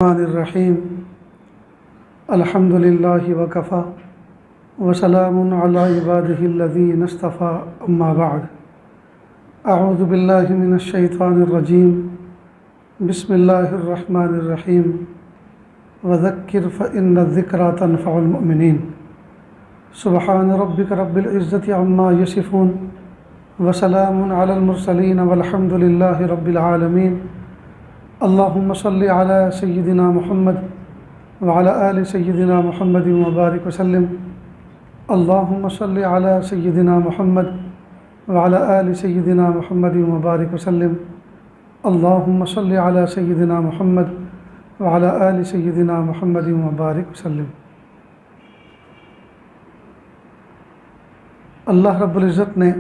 रहीम अल्हम्दुलिल्लाहि वकफ़ा वसलामुन अला इबादिहिल्लज़ीना इस्तफ़ा अम्मा बअद अऊज़ु बिल्लाहि मिनश शैतानिर रजीम बिस्मिल्लाहिर रहमानिर रहीम वज़क्किर फ़इन्न ज़िक्रा तनफ़उल मुमिनीन सुब्हान रब्बिक रब्बिल इज़्ज़ति अम्मा यसिफ़ून वसलामुन अलल मुरसलीन वल्हम्दुलिल्लाहि रब्बिल आलमीन। अल्लाहुम्मा सल्लि अला सय्यिदिना मुहम्मद व अला आलि सय्यिदिना मुहम्मद व बारिक वसल्लिम। अल्लाहुम्मा सल्लि अला सय्यिदिना मुहम्मद व अला आलि सय्यिदिना मुहम्मद व बारिक वसल्लिम। अल्लाहुम्मा सल्लि अला सय्यिदिना मुहम्मद व अला आलि सय्यिदिना मुहम्मद व बारिक वसल्लिम। अल्लाह रब्बुल इज़्ज़त ने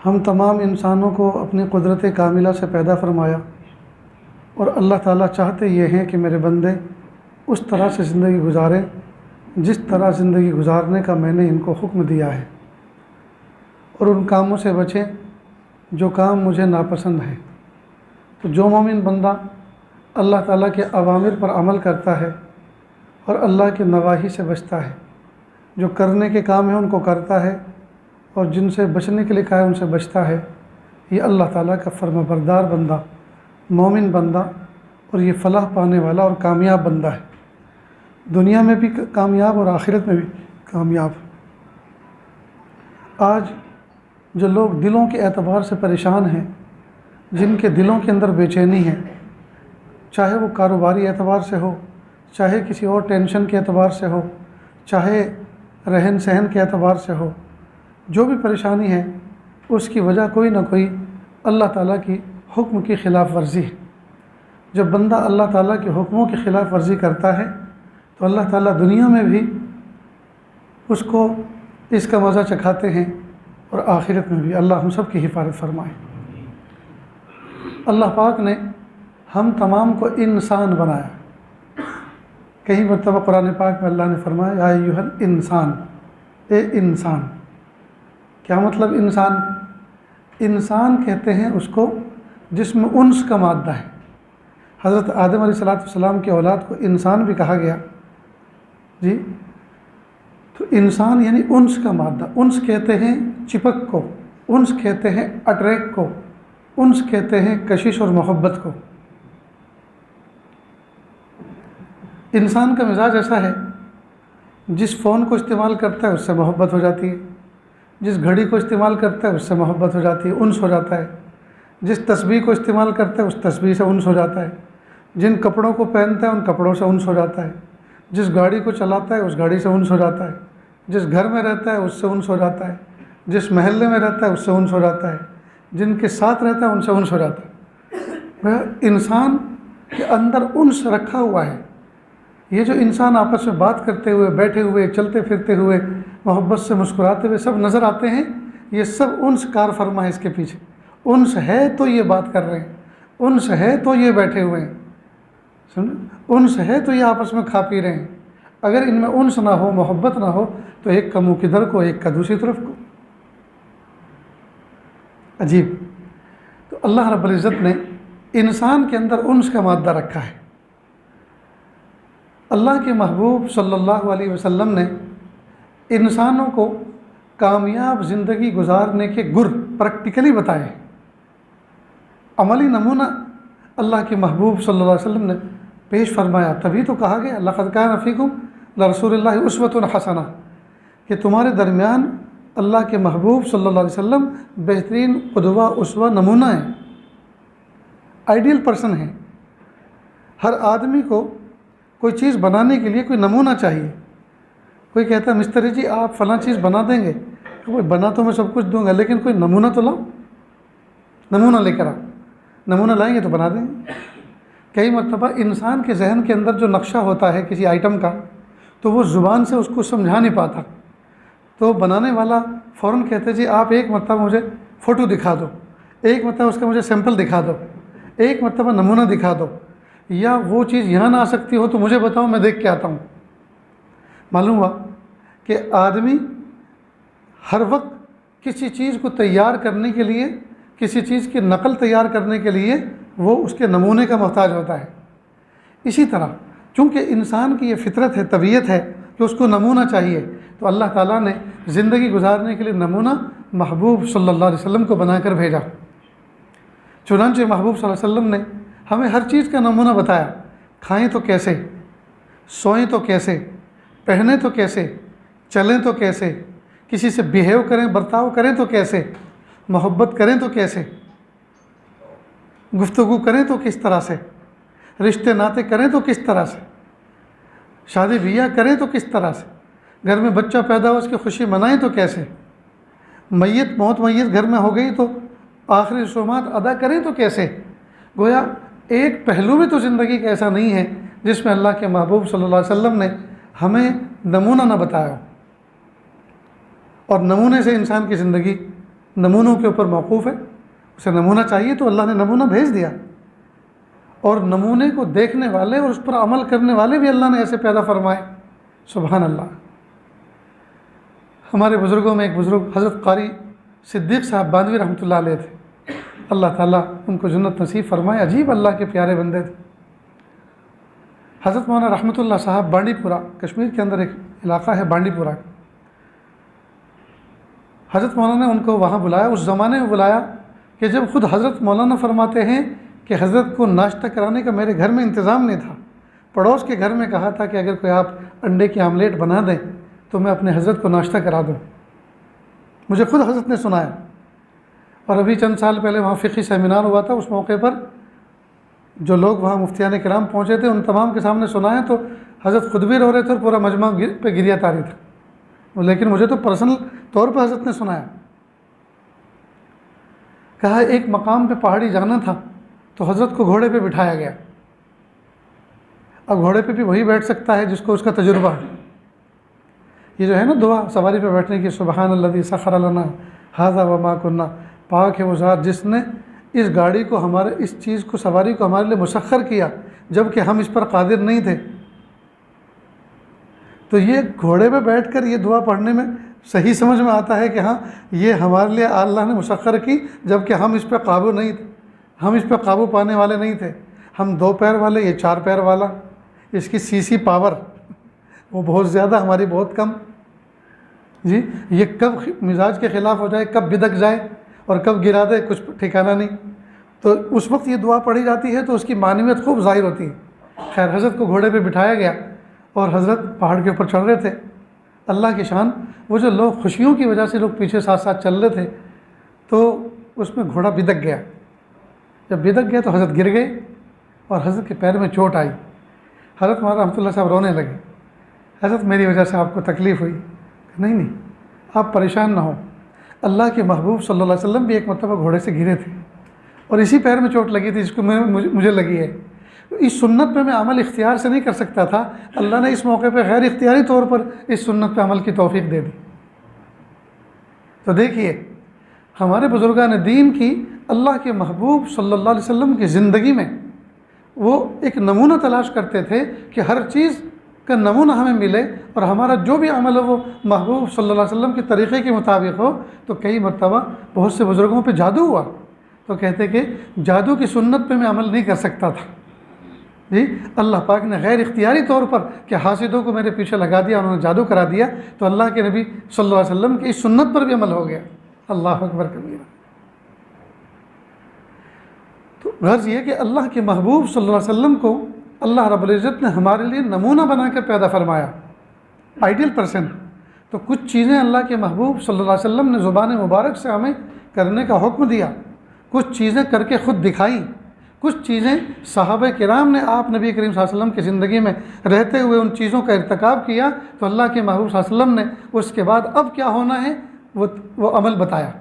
हम तमाम इंसानों को अपनी कुदरत कामिला से पैदा फरमाया और अल्लाह ताला चाहते ये हैं कि मेरे बंदे उस तरह से ज़िंदगी गुजारें जिस तरह ज़िंदगी गुजारने का मैंने इनको हुक्म दिया है, और उन कामों से बचें जो काम मुझे नापसंद हैं। तो जो मोमिन बंदा अल्लाह ताला के अवामिर पर अमल करता है और अल्लाह के नवाही से बचता है, जो करने के काम हैं उनको करता है और जिनसे बचने के लिए कहा है उनसे बचता है, ये अल्लाह ताला का फर्माबरदार बंदा, मोमिन बंदा और ये फलाह पाने वाला और कामयाब बंदा है, दुनिया में भी कामयाब और आखिरत में भी कामयाब। आज जो लोग दिलों के एतबार से परेशान हैं, जिनके दिलों के अंदर बेचैनी है, चाहे वो कारोबारी एतबार से हो, चाहे किसी और टेंशन के एतबार से हो, चाहे रहन सहन के एतबार से हो, जो भी परेशानी है उसकी वजह कोई ना कोई अल्लाह ताला की हुक्म की ख़िलाफ़ वर्जी है। जब बंदा अल्लाह ताला के हुक्मों की ख़िलाफ़ वर्जी करता है तो अल्लाह ताला दुनिया में भी उसको इसका मज़ा चखाते हैं और आखिरत में भी। अल्लाह हम सब की हिफाजत फरमाए। अल्लाह पाक ने हम तमाम को इंसान बनाया। कई मरतबा कुरान पाक में अल्लाह ने फरमाया या अय्युहल इंसान, ए इंसान। क्या मतलब इंसान? इंसान कहते हैं उसको जिसमें उन्स का मादा है। हज़रत आदम अलैहिस्सलाम के औलाद को इंसान भी कहा गया जी। तो इंसान यानी उन्स का मादा। उन्स कहते हैं चिपक को, उन्स कहते हैं अट्रैक्ट को, उन्स कहते हैं कशिश और मोहब्बत को। इंसान का मिजाज ऐसा है, जिस फ़ोन को इस्तेमाल करता है उससे मोहब्बत हो जाती है, जिस घड़ी को इस्तेमाल करता है उससे मोहब्बत हो जाती है, उन्स हो जाता है। जिस तस्बीह को इस्तेमाल करता है उस तस्बीह से उन्स हो जाता है। जिन कपड़ों को पहनता है उन कपड़ों से उन्स हो जाता है। जिस गाड़ी को चलाता है उस गाड़ी से उन्स हो जाता है। जिस घर में रहता है उससे उन्स हो जाता है। जिस महल्ले में रहता है उससे उन्स हो जाता है। जिनके साथ रहता है उनसे उन्स हो जाता है। वह इंसान के अंदर उन्स रखा हुआ है। ये जो इंसान आपस में बात करते हुए, बैठे हुए, चलते फिरते हुए, मोहब्बत से मुस्कुराते हुए सब नज़र आते हैं, ये सब उन्स कार फरमा है। इसके पीछे उन्स है तो ये बात कर रहे हैं, उन्स है तो ये बैठे हुए हैं, सुन, उन्स है तो ये आपस में खा पी रहे हैं। अगर इनमें उन्स ना हो, मोहब्बत ना हो, तो एक का मुँह किधर को, एक का दूसरी तरफ को। अजीब। तो अल्लाह रब्बुल इज़्ज़त ने इंसान के अंदर उन्स का मादा रखा है। अल्लाह के महबूब सल्लल्लाहु अलैहि वसल्लम ने इंसानों को कामयाब ज़िंदगी गुजारने के गुर प्रैक्टिकली बताए। अमली नमूना अल्लाह के महबूब सल्लल्लाहु अलैहि वसल्लम ने पेश फरमाया। तभी तो कहा गया लक़द कान फ़ीकुम लरसूलिल्लाहि उस्वतुन हसना, कि तुम्हारे दरमियान अल्लाह के महबूब सल्लल्लाहु अलैहि वसल्लम बेहतरीन क़ुदवा उस्वा नमूना है, आइडियल पर्सन है। हर आदमी को कोई चीज़ बनाने के लिए कोई नमूना चाहिए। कोई कहता है मिस्त्री जी आप फ़लाँ चीज़ बना देंगे, तो कोई बना तो मैं सब कुछ दूंगा, लेकिन कोई नमूना तो लाओ, नमूना लेकर आओ। नमूना लाएंगे तो बना देंगे। कई मरतबा इंसान के जहन के अंदर जो नक्शा होता है किसी आइटम का, तो वो ज़ुबान से उसको समझा नहीं पाता, तो बनाने वाला फ़ौरन कहते जी आप एक मरतबा मुझे फ़ोटो दिखा दो, एक मरतबा उसका मुझे सैंपल दिखा दो, एक मरतबा नमूना दिखा दो, या वो चीज़ यहाँ ना आ सकती हो तो मुझे बताओ, मैं देख के आता हूँ। मालूम हुआ कि आदमी हर वक्त किसी चीज़ को तैयार करने के लिए, किसी चीज़ की नकल तैयार करने के लिए वो उसके नमूने का मोहताज होता है। इसी तरह चूँकि इंसान की ये फितरत है, तबीयत है कि उसको नमूना चाहिए, तो अल्लाह ताला ने ज़िंदगी गुजारने के लिए नमूना महबूब सल्लल्लाहु अलैहि वसल्लम को बनाकर भेजा। चुनांचे महबूब सल्लल्लाहु अलैहि वसल्लम ने हमें हर चीज़ का नमूना बताया। खाएं तो कैसे, सोएं तो कैसे, पहने तो कैसे, चलें तो कैसे, किसी से बिहेव करें, बर्ताव करें तो कैसे, मोहब्बत करें तो कैसे, गुफ्तगू करें तो किस तरह से, रिश्ते नाते करें तो किस तरह से, शादी ब्याह करें तो किस तरह से, घर में बच्चा पैदा हो उसकी खुशी मनाएं तो कैसे, मौत घर में हो गई तो आखिरी रसूमात अदा करें तो कैसे। गोया एक पहलू भी तो ज़िंदगी का ऐसा नहीं है जिसमें अल्लाह के महबूब सल्लल्लाहु अलैहि वसल्लम ने हमें नमूना न बताया। और नमूने से इंसान की ज़िंदगी नमूनों के ऊपर मौकूफ़ है। उसे नमूना चाहिए तो अल्लाह ने नमूना भेज दिया, और नमूने को देखने वाले और उस पर अमल करने वाले भी अल्लाह ने ऐसे पैदा फरमाए। सुभान अल्लाह। हमारे बुज़ुर्गों में एक बुज़ुर्ग हज़रत क़ारी सिद्दीक़ साहब बानवी रहमतुल्लाह अलैह थे। अल्लाह ताला उनको जन्नत नसीब फरमाए। अजीब अल्लाह के प्यारे बंदे थे। हज़रत मौलाना रहमतुल्लाह साहब बांडीपुरा, कश्मीर के अंदर एक इलाक़ा है बांडीपुरा, हज़रत मौलाना ने उनको वहाँ बुलाया। उस ज़माने में बुलाया कि जब ख़ुद हज़रत मौलाना फरमाते हैं कि हज़रत को नाश्ता कराने का मेरे घर में इंतज़ाम नहीं था। पड़ोस के घर में कहा था कि अगर कोई आप अंडे की आमलेट बना दें तो मैं अपने हज़रत को नाश्ता करा दूँ। मुझे ख़ुद हज़रत ने सुनाया। और अभी चंद साल पहले वहाँ फ़िक़ही सेमिनार हुआ था। उस मौके पर जो लोग वहाँ मुफ्तियान किराम पहुँचे थे उन तमाम के सामने सुनाया तो हज़रत ख़ुद भी रो रहे थे और पूरा मजमा पे गिरिया तारी था। लेकिन मुझे तो पर्सनल तौर पर हज़रत ने सुनाया। कहा एक मकाम पे पहाड़ी जाना था तो हज़रत को घोड़े पे बिठाया गया। अब घोड़े पे भी वही बैठ सकता है जिसको उसका तजुर्बा है। ये जो है ना दुआ सवारी पे बैठने की, सुबहानल्लज़ी सख़र लना हाज़ा व मा कुन्ना, पाक है वो ज़ात जिसने इस गाड़ी को हमारे, इस चीज़ को, सवारी को हमारे लिए मुसख्खर किया जबकि हम इस पर कादिर नहीं थे। तो ये घोड़े पे बैठकर ये दुआ पढ़ने में सही समझ में आता है कि हाँ ये हमारे लिए अल्लाह ने मुसख्खर की जबकि हम इस पर काबू नहीं थे, हम इस पर काबू पाने वाले नहीं थे। हम 2 पैर वाले, ये 4 पैर वाला, इसकी सीसी पावर वो बहुत ज़्यादा, हमारी बहुत कम। जी ये कब मिजाज के ख़िलाफ़ हो जाए, कब बिदक जाए और कब गिरा दे, कुछ ठिकाना नहीं। तो उस वक्त ये दुआ पढ़ी जाती है तो उसकी मानवियत खूब ज़ाहिर होती है। खैर हज़रत को घोड़े पे बिठाया गया और हज़रत पहाड़ के ऊपर चढ़ रहे थे। अल्लाह की शान, वो जो लोग खुशियों की वजह से लोग पीछे साथ साथ चल रहे थे तो उसमें घोड़ा बिदक गया। जब बिदक गया तो हज़रत गिर गए और हज़रत के पैर में चोट आई। हज़रत मौलाना रहमतुल्लाह साहब रोने लगे। हज़रत मेरी वजह से आपको तकलीफ़ हुई? नहीं आप परेशान ना हो। अल्लाह के महबूब सल्लल्लाहु अलैहि वसल्लम भी एक मरतबा घोड़े से गिरे थे और इसी पैर में चोट लगी थी जिसको मुझे लगी है। इस सुन्नत पे मैं अमल इख्तियार से नहीं कर सकता था, अल्लाह ने इस मौके पे गैर इख्तियारी तौर पर इस सुन्नत पे अमल की तौफीक दे दी। तो देखिए हमारे बुज़ुर्गान दीन की अल्लाह के महबूब सल्लल्लाहु अलैहि वसल्लम की ज़िंदगी में वो एक नमूना तलाश करते थे कि हर चीज़ का नमूना हमें मिले और हमारा जो भी अमल हो वो महबूब सल्लल्लाहु अलैहि वसल्लम के तरीक़े के मुताबिक हो। तो कई मरतबा बहुत से बुज़ुर्गों पे जादू हुआ तो कहते कि जादू की सुन्नत पे मैं अमल नहीं कर सकता था। जी अल्लाह पाक ने गैर इख्तियारी तौर पर कि हासिदों को मेरे पीछे लगा दिया, उन्होंने जादू करा दिया, तो अल्लाह के नबी सल्लल्लाहु अलैहि वसल्लम की इस सुन्नत पर भी अमल हो गया। अल्लाह अकबर कबीरा। तो गर्ज़ ये कि अल्लाह के महबूब सल्लल्लाहु अलैहि वसल्लम को अल्लाह रब्बुल इज़्ज़त ने हमारे लिए नमूना बना कर पैदा फरमाया, आइडियल पर्सन। तो कुछ चीज़ें अल्लाह के महबूब सल्लल्लाहु अलैहि वसल्लम ने ज़ुबान मुबारक से हमें करने का हुक्म दिया, कुछ चीज़ें करके ख़ुद दिखाई, कुछ चीज़ें सहाबा किराम ने आप नबी करीम सल्लल्लाहु अलैहि वसल्लम की ज़िंदगी में रहते हुए उन चीज़ों का इर्तिकाब किया तो अल्लाह के महबूब सल्लल्लाहु अलैहि वसल्लम ने उसके बाद अब क्या होना है वो अमल बताया।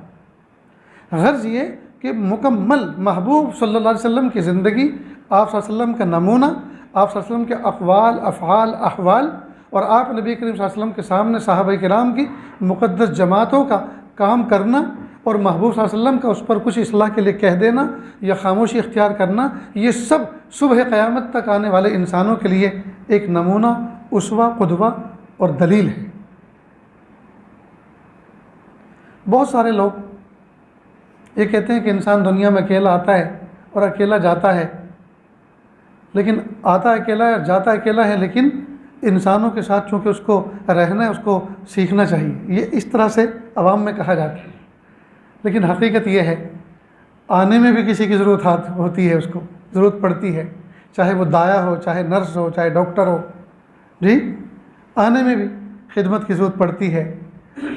गर्ज़ ये कि मुकम्मल महबूब सल्लल्लाहु अलैहि वसल्लम की ज़िंदगी, आप सल्लल्लाहु अलैहि वसल्लम का नमूना, आप सल्लल्लाहु अलैहि वसल्लम के अक़वाल, अफ़आल, अहवाल और आप नबी करीम सल्लल्लाहु अलैहि वसल्लम के सामने सहाबा किराम की मुक़द्दस जमातों का काम करना और महबूब सल्लल्लाहु अलैहि वसल्लम का उस पर कुछ इस्लाह के लिए कह देना या खामोशी इख्तियार करना, ये सब सुबह क़यामत तक आने वाले इंसानों के लिए एक नमूना, उसवा, क़ुदवा और दलील है। बहुत सारे लोग ये कहते हैं कि इंसान दुनिया में अकेला आता है और अकेला जाता है, लेकिन आता अकेला है, जाता अकेला है, लेकिन इंसानों के साथ चूँकि उसको रहना है, उसको सीखना चाहिए। ये इस तरह से अवाम में कहा जाता है, लेकिन हकीकत ये है आने में भी किसी की ज़रूरत होती है, उसको ज़रूरत पड़ती है, चाहे वो दाया हो, चाहे नर्स हो, चाहे डॉक्टर हो, जी, आने में भी खिदमत की ज़रूरत पड़ती है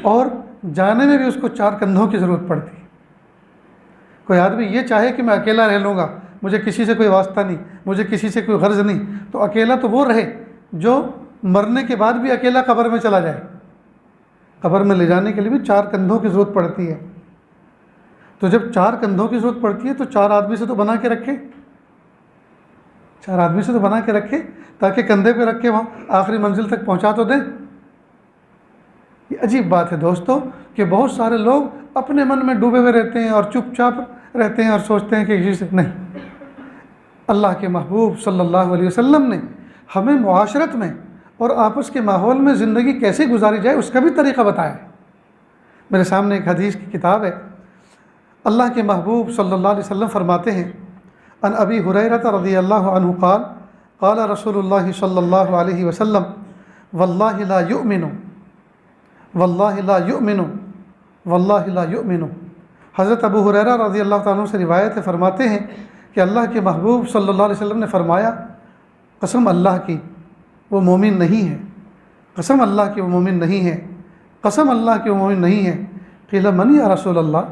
और जाने में भी उसको चार कंधों की ज़रूरत पड़ती है। कोई आदमी ये चाहे कि मैं अकेला रह लूँगा, मुझे किसी से कोई वास्ता नहीं, मुझे किसी से कोई गर्ज नहीं, तो अकेला तो वो रहे जो मरने के बाद भी अकेला कब्र में चला जाए। कब्र में ले जाने के लिए भी चार कंधों की ज़रूरत पड़ती है। तो जब चार कंधों की ज़रूरत पड़ती है तो चार आदमी से तो बना के रखे, चार आदमी से तो बना के रखे, ताकि कंधे पे रख के वहाँ आखिरी मंजिल तक पहुँचा तो दें। ये अजीब बात है दोस्तों कि बहुत सारे लोग अपने मन में डूबे हुए रहते हैं और चुपचाप रहते हैं और सोचते हैं कि किसी से नहीं। अल्लाह के महबूब सल्लल्लाहु अलैहि वसल्लम ने हमें मुआशरत में और आपस के माहौल में ज़िंदगी कैसे गुजारी जाए उसका भी तरीक़ा बताया है। मेरे सामने एक हदीस की किताब है। अल्लाह के महबूब सल्लल्लाहु अलैहि वसल्लम फरमाते हैं, अन अबी हुरैरा रज़ियल्लाहु अन्हु क़ाल क़ाल रसूलुल्लाह सल्लल्लाहु अलैहि वसल्लम वल्लाहि ला युमिनु वल्लाहि ला युमिनु वल्लाहि ला युमिनु। हज़रत अबू हुरैरा रज़ियल्लाहु ताला अन्हु से रिवायत है, फरमाते हैं कि अल्लाह के महबूब सल्लल्लाहु अलैहि वसल्लम ने फरमाया, कसम अल्लाह की वो मोमिन नहीं है, कसम अल्लाह की वो मोमिन नहीं है, कसम अल्लाह की वो मोमिन नहीं है। क़ील मन या रसूल अल्लाह,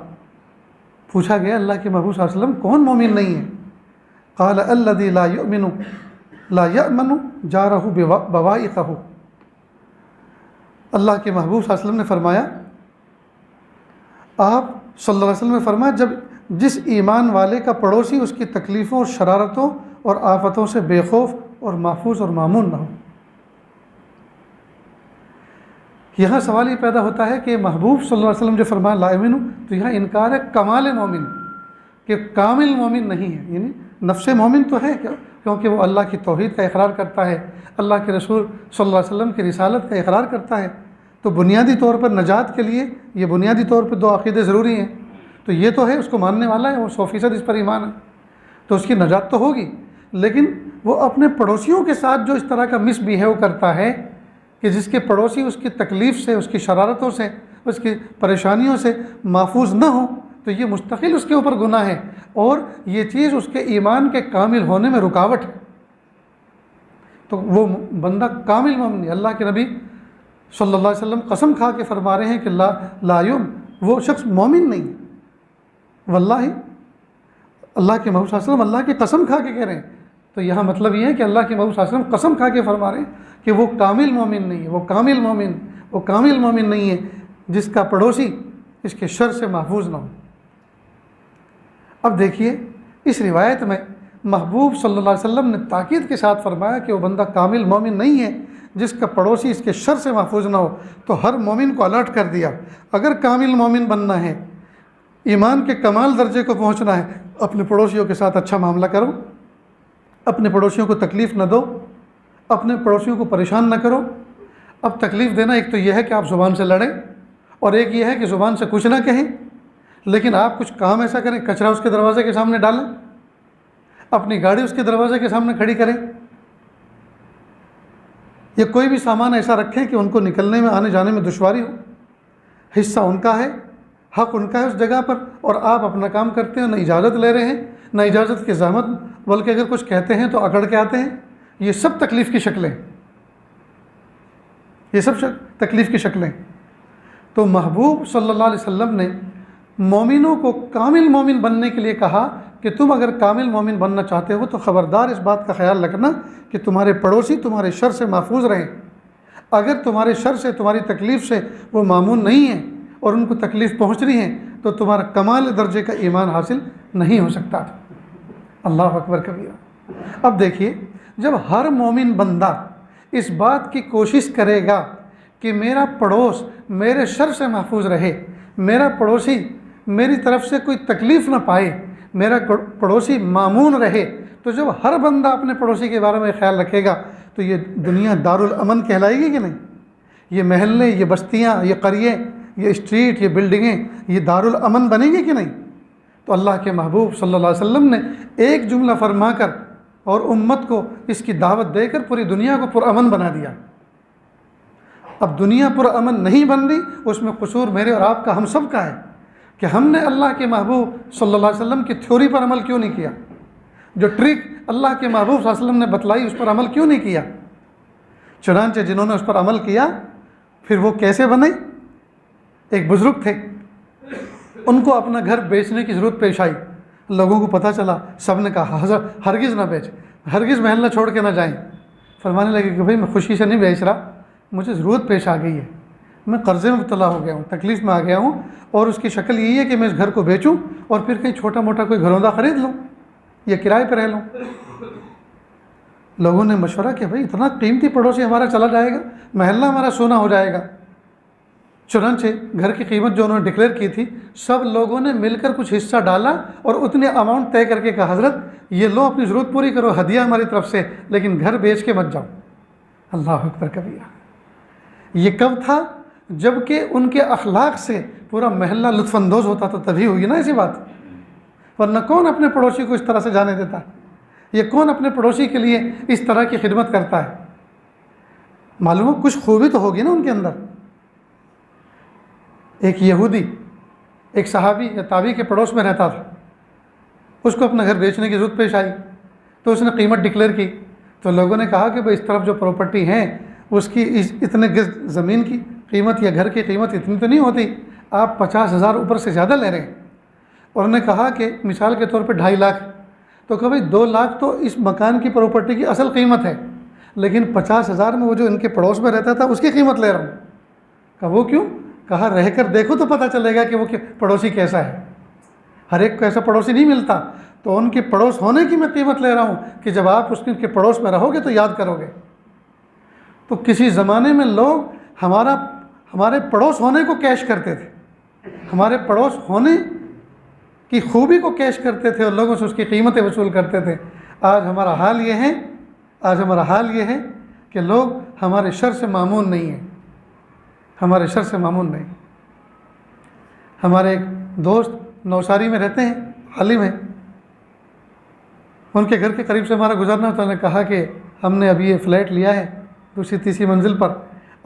पूछा गया अल्लाह के महबूब सल्लल्लाहु अलैहि वसल्लम कौन मोमिन नहीं है? क़ाल अल्लज़ी ला युमिनु ला यअमनु जारहु बवाइक़हु। अल्लाह के महबूब सल्लल्लाहु अलैहि वसल्लम ने फरमाया, आप सल्लल्लाहु अलैहि वसल्लम ने फरमाया, जब जिस ईमान वाले का पड़ोसी उसकी तकलीफ़ों और शरारतों और आफतों से बेखौफ और महफूज और मामून ना हो। यहाँ सवाल ये पैदा होता है कि महबूब सल्लल्लाहु अलैहि वसल्लम जो फरमाया ला युमिनु, तो यहाँ इनकार है कमाल मोमिन कि कामिल मोमिन नहीं है। यानी नफ्स मोमिन तो है क्योंकि वो अल्लाह की तौहीद का इकरार करता है, अल्लाह के रसूल सल्लल्लाहु अलैहि वसल्लम की रिसालत का इकरार करता है। तो बुनियादी तौर पर नजात के लिए ये बुनियादी तौर पर दो अक़ीदे ज़रूरी हैं। तो ये तो है, उसको मानने वाला है, वो 100% इस पर ईमान है, तो उसकी नजात तो होगी। लेकिन वो अपने पड़ोसियों के साथ जो इस तरह का मिसबिहेव करता है कि जिसके पड़ोसी उसकी तकलीफ़ से, उसकी शरारतों से, उसकी परेशानियों से महफूज ना हो, तो ये मुस्तकिल उसके ऊपर गुनाह है और ये चीज़ उसके ईमान के कामिल होने में रुकावट है। तो वो बंदा कामिल मोमिन, अल्लाह के नबी सल्लल्लाहु अलैहि वसल्लम कसम खा के फरमा रहे हैं कि लायुम, वो शख्स मोमिन नहीं है। वल्लाही, अल्लाह के महबूब सल्लल्लाहु अलैहि वसल्लम अल्लाह की कसम खा के कह रहे हैं। तो यहाँ मतलब ये है कि अल्लाह के महबूब सल्लल्लाहु अलैहि वसल्लम कसम खा के फरमा रहे हैं कि वो कामिल मोमिन नहीं है, वो कामिल मोमिन नहीं है जिसका पड़ोसी इसके शर से महफूज ना हो। अब देखिए, इस रिवायत में महबूब सल्लल्लाहु अलैहि वसल्लम ने ताकीद के साथ फरमाया कि वो बंदा कामिल मोमिन नहीं है जिसका पड़ोसी इसके शर से महफूज ना हो। तो हर मोमिन को अलर्ट कर दिया, अगर कामिल मोमिन बनना है, ईमान के कमाल दर्जे को पहुंचना है, अपने पड़ोसियों के साथ अच्छा मामला करो, अपने पड़ोसियों को तकलीफ़ न दो, अपने पड़ोसियों को परेशान न करो। अब तकलीफ़ देना एक तो यह है कि आप ज़ुबान से लड़ें, और एक यह है कि ज़ुबान से कुछ ना कहें, लेकिन आप कुछ काम ऐसा करें, कचरा उसके दरवाज़े के सामने डालें, अपनी गाड़ी उसके दरवाज़े के सामने खड़ी करें, या कोई भी सामान ऐसा रखें कि उनको निकलने में, आने जाने में दुश्वारी हो। हिस्सा उनका है, हक़ उनका है उस जगह पर, और आप अपना काम करते हैं, न इजाज़त ले रहे हैं, न इजाज़त की ज़हमत, बल्कि अगर कुछ कहते हैं तो अकड़ के आते हैं। ये सब तकलीफ़ की शक्लें, ये सब तकलीफ़ की शक्लें। तो महबूब सल्लल्लाहु अलैहि वसल्लम ने मोमिनों को कामिल मोमिन बनने के लिए कहा कि तुम अगर कामिल मोमिन बनना चाहते हो तो ख़बरदार इस बात का ख्याल रखना कि तुम्हारे पड़ोसी तुम्हारे शर से महफूज रहें। अगर तुम्हारे शर से, तुम्हारी तकलीफ़ से वो मामून नहीं है और उनको तकलीफ़ पहुँच रही है, तो तुम्हारा कमाल दर्जे का ईमान हासिल नहीं हो सकता था। अल्लाह अकबर कबीरा। अब देखिए, जब हर मोमिन बंदा इस बात की कोशिश करेगा कि मेरा पड़ोस मेरे शर से महफूज रहे, मेरा पड़ोसी मेरी तरफ से कोई तकलीफ़ ना पाए, मेरा पड़ोसी मामून रहे, तो जब हर बंदा अपने पड़ोसी के बारे में ख्याल रखेगा तो ये दुनिया दारुल अमन कहलाएगी कि नहीं? ये महल्ले, ये बस्तियाँ, ये क़रिये, ये स्ट्रीट, ये बिल्डिंगें, ये दारुल अमन बनेंगी कि नहीं? तो अल्लाह के महबूब सल्लल्लाहु अलैहि वसल्लम ने एक जुमला फरमाकर और उम्मत को इसकी दावत देकर पूरी दुनिया को पुरअमन बना दिया। अब दुनिया पुरअमन नहीं बन रही, उसमें कसूर मेरे और आपका, हम सब का है कि हमने अल्लाह के महबूब सल्लल्लाहु अलैहि वसल्लम की थ्योरी पर अमल क्यों नहीं किया, जो ट्रिक अल्लाह के महबूब सल्लल्लाहु अलैहि वसल्लम ने बतलाई उस पर अमल क्यों नहीं किया। चुनांचे जिन्होंने उस पर अमल किया फिर वो कैसे बने। एक बुज़ुर्ग थे, उनको अपना घर बेचने की ज़रूरत पेश आई, लोगों को पता चला, सब ने कहा हज़रत हरगिज़ ना बेच, हरगिज़ महल छोड़ के ना जाएं। फरमाने लगे कि भाई मैं खुशी से नहीं बेच रहा, मुझे ज़रूरत पेश आ गई है, मैं कर्ज़े में मुब्तला हो गया हूँ, तकलीफ़ में आ गया हूँ, और उसकी शक्ल यही है कि मैं इस घर को बेचूँ और फिर कहीं छोटा मोटा कोई घरौंदा ख़रीद लूँ या किराए पर रह लूँ। लोगों ने मशवरा किया, भाई इतना कीमती पड़ोसी हमारा चला जाएगा, महल्ला हमारा सोना हो जाएगा। चुनांचे घर की कीमत जो उन्होंने डिक्लेयर की थी, सब लोगों ने मिलकर कुछ हिस्सा डाला और उतनी अमाउंट तय करके कहा हज़रत ये लो अपनी ज़रूरत पूरी करो, हदिया हमारी तरफ से, लेकिन घर बेच के मत जाओ। अल्लाह अकबर कबीरा। ये कब था? जबकि उनके अखलाक से पूरा महल्ला लुत्फ़अंदोज़ होता था, तभी हुई ना ऐसी बात, वरना कौन अपने पड़ोसी को इस तरह से जाने देता है? ये कौन अपने पड़ोसी के लिए इस तरह की खिदमत करता है? मालूम हो कुछ खूबी तो होगी ना उनके अंदर। एक यहूदी एक सहाबी या ताबी के पड़ोस में रहता था, उसको अपना घर बेचने की ज़रूरत पेश आई, तो उसने कीमत डिक्लेयर की। तो लोगों ने कहा कि भाई इस तरफ जो प्रॉपर्टी है उसकी इतने गज ज़मीन की कीमत या घर की कीमत इतनी तो नहीं होती, आप 50,000 ऊपर से ज़्यादा ले रहे हैं। और उन्होंने कहा कि मिसाल के तौर पे 2.5 लाख, तो कहा भाई 2 लाख तो इस मकान की प्रॉपर्टी की असल कीमत है, लेकिन 50,000 में वो जो इनके पड़ोस में रहता था उसकी कीमत ले रहा हूँ। कहा वो क्यों? कहा रह कर देखो तो पता चलेगा कि वो पड़ोसी कैसा है। हर एक को ऐसा पड़ोसी नहीं मिलता, तो उनके पड़ोस होने की मैं कीमत ले रहा हूँ कि जब आप उसके पड़ोस में रहोगे तो याद करोगे। तो किसी ज़माने में लोग हमारे पड़ोस होने को कैश करते थे, हमारे पड़ोस होने की खूबी को कैश करते थे और लोगों से उसकी कीमतें वसूल करते थे। आज हमारा हाल ये है कि लोग हमारे शर से मामून नहीं हैं, हमारे शर से मामून नहीं। हमारे एक दोस्त नौसारी में रहते हैं, हाल में उनके घर के करीब से हमारा गुजरना होता, उन्होंने कहा कि हमने अभी ये फ्लैट लिया है 2री-3री मंजिल पर,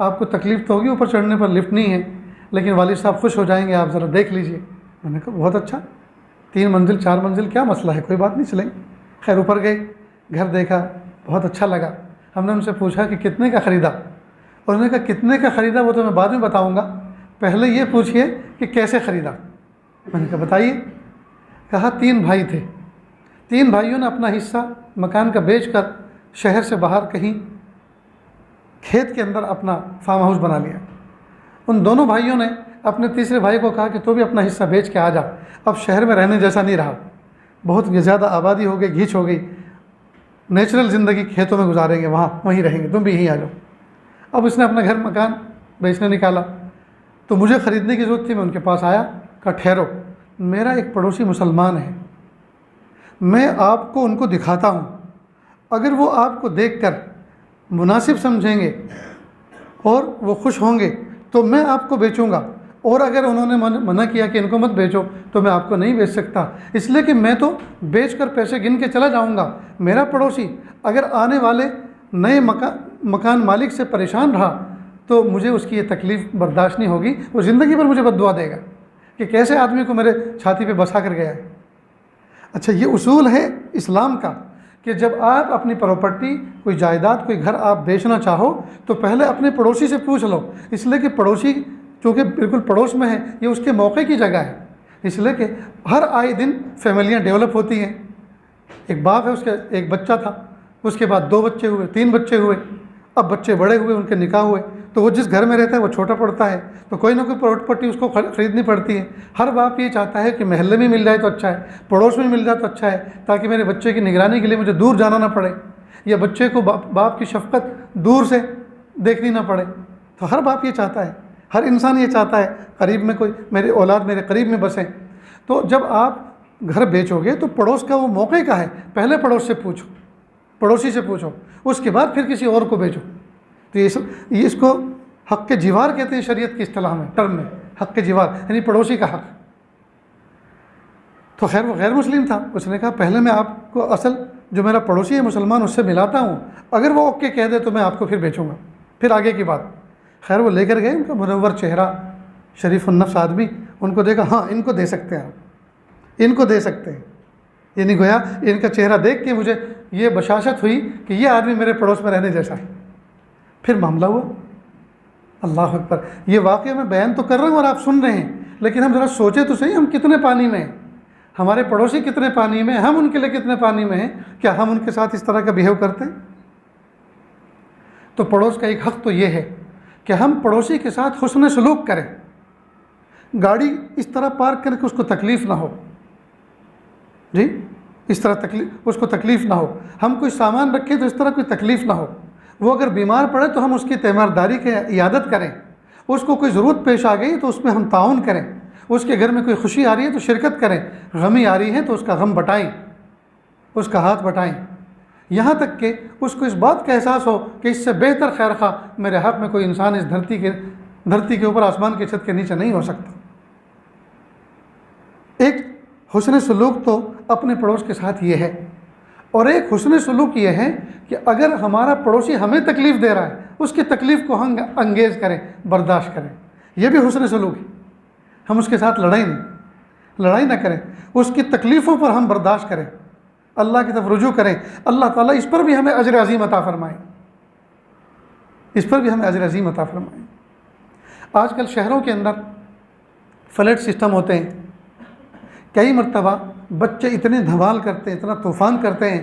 आपको तकलीफ़ तो होगी, ऊपर चढ़ने पर लिफ्ट नहीं है, लेकिन वालिद साहब खुश हो जाएंगे, आप ज़रा देख लीजिए। मैंने कहा बहुत अच्छा, 3 मंजिल 4 मंजिल क्या मसला है, कोई बात नहीं, चलेंगे। खैर ऊपर गए, घर देखा, बहुत अच्छा लगा। हमने उनसे पूछा कि कितने का ख़रीदा, और उन्होंने कहा कितने का ख़रीदा वो तो मैं बाद में बताऊँगा, पहले ये पूछिए कि कैसे ख़रीदा। मैंने कहा बताइए। कहा 3 भाई थे, 3 भाइयों ने अपना हिस्सा मकान का बेचकर शहर से बाहर कहीं खेत के अंदर अपना फार्म हाउस बना लिया। उन दोनों भाइयों ने अपने तीसरे भाई को कहा कि तू भी अपना हिस्सा बेच के आ जा, अब शहर में रहने जैसा नहीं रहा, बहुत ज़्यादा आबादी हो गई, घीच हो गई, नेचुरल ज़िंदगी खेतों में गुजारेंगे, वहीं रहेंगे, तुम भी यहीं आ जाओ। अब उसने अपना घर मकान बेचने निकाला, तो मुझे ख़रीदने की ज़रूरत थी, मैं उनके पास आया, कहा ठहरो, मेरा एक पड़ोसी मुसलमान है, मैं आपको उनको दिखाता हूँ, अगर वो आपको देखकर मुनासिब समझेंगे और वो खुश होंगे तो मैं आपको बेचूंगा, और अगर उन्होंने मना किया कि इनको मत बेचो तो मैं आपको नहीं बेच सकता, इसलिए कि मैं तो बेचकर पैसे गिन के चला जाऊंगा। मेरा पड़ोसी अगर आने वाले नए मकान मालिक से परेशान रहा तो मुझे उसकी ये तकलीफ़ बर्दाश्त नहीं होगी, वो ज़िंदगी भर मुझे बद्दुआ देगा कि कैसे आदमी को मेरे छाती पे बसा कर गया है। अच्छा, ये उसूल है इस्लाम का कि जब आप अपनी प्रॉपर्टी, कोई जायदाद, कोई घर आप बेचना चाहो तो पहले अपने पड़ोसी से पूछ लो, इसलिए कि पड़ोसी चूँकि बिल्कुल पड़ोस में है, ये उसके मौके की जगह है, इसलिए कि हर आए दिन फैमिलियाँ डेवलप होती हैं। एक बाप है, उसके एक बच्चा था, उसके बाद 2 बच्चे हुए, 3 बच्चे हुए, अब बच्चे बड़े हुए, उनके निकाह हुए, तो वो जिस घर में रहता है वो छोटा पड़ता है, तो कोई ना कोई प्रॉपर्टी उसको ख़रीदनी पड़ती है। हर बाप ये चाहता है कि महल्ले में मिल जाए तो अच्छा है, पड़ोस में मिल जाए तो अच्छा है, ताकि मेरे बच्चे की निगरानी के लिए मुझे दूर जाना ना पड़े, या बच्चे को बाप की शफ़क़त दूर से देखनी ना पड़े। तो हर बाप ये चाहता है, हर इंसान ये चाहता है करीब में कोई मेरे औलाद मेरे करीब में बसें। तो जब आप घर बेचोगे तो पड़ोस का वो मौके का है, पहले पड़ोस से पूछो, पड़ोसी से पूछो, उसके बाद फिर किसी और को बेचो। तो ये इसको हक़ के जीवार कहते हैं शरीयत की इस्तिलाह में, टर्म में, हक़ के जीवार यानी पड़ोसी का हक़। तो खैर वो गैर मुस्लिम था, उसने कहा पहले मैं आपको असल जो मेरा पड़ोसी है मुसलमान उससे मिलाता हूँ, अगर वो ओके कह दे तो मैं आपको फिर बेचूँगा, फिर आगे की बात। खैर वो लेकर गए, उनका मुनव्वर चेहरा, शरीफुन्नफ्स आदमी, उनको देखा, हाँ इनको दे सकते हैं आप, इनको दे सकते हैं। ये नहीं गोया इनका चेहरा देख के मुझे ये बशाशत हुई कि ये आदमी मेरे पड़ोस में रहने जैसा है। फिर मामला हुआ। अल्लाह अकबर। ये वाक़या मैं बयान तो कर रहा हूँ और आप सुन रहे हैं, लेकिन हम ज़रा सोचे तो सही, हम कितने पानी में हैं, हमारे पड़ोसी कितने पानी में, हम उनके लिए कितने पानी में हैं। क्या हम उनके साथ इस तरह का बिहेव करते हैं? तो पड़ोस का एक हक़ तो ये है कि हम पड़ोसी के साथ हुस्न सलूक करें, गाड़ी इस तरह पार्क करके उसको तकलीफ़ ना हो, जी इस तरह उसको तकलीफ़ ना हो। हम कोई सामान रखें तो इस तरह कोई तकलीफ़ ना हो। वो अगर बीमार पड़े तो हम उसकी तीमारदारी की इयादत करें, उसको कोई ज़रूरत पेश आ गई तो उसमें हम ताउन करें, उसके घर में कोई खुशी आ रही है तो शिरकत करें, गमी आ रही है तो उसका गम बटाएं, उसका हाथ बटाएं, यहाँ तक कि उसको इस बात का एहसास हो कि इससे बेहतर खैर खा मेरे हक़ में कोई इंसान इस धरती के ऊपर, आसमान की छत के नीचे नहीं हो सकता। एक हुस्न सलूक तो अपने पड़ोस के साथ ये है, और एक हुस्न सलूक ये है कि अगर हमारा पड़ोसी हमें तकलीफ़ दे रहा है, उसकी तकलीफ़ को हम अंगेज़ करें, बर्दाश्त करें। यह भी हुस्न सलूक है। हम उसके साथ लड़ाई ना करें, उसकी तकलीफ़ों पर हम बर्दाश्त करें, अल्लाह की तरफ रुजू करें। अल्लाह ताला इस पर भी हमें अजर अज़ीम अता फ़रमाए, इस पर भी हमें अजर अज़ीम अता फ़रमाए। आजकल शहरों के अंदर फ्लैट सिस्टम होते हैं, कई मरतबा बच्चे इतने धमाल करते हैं, इतना तूफ़ान करते हैं,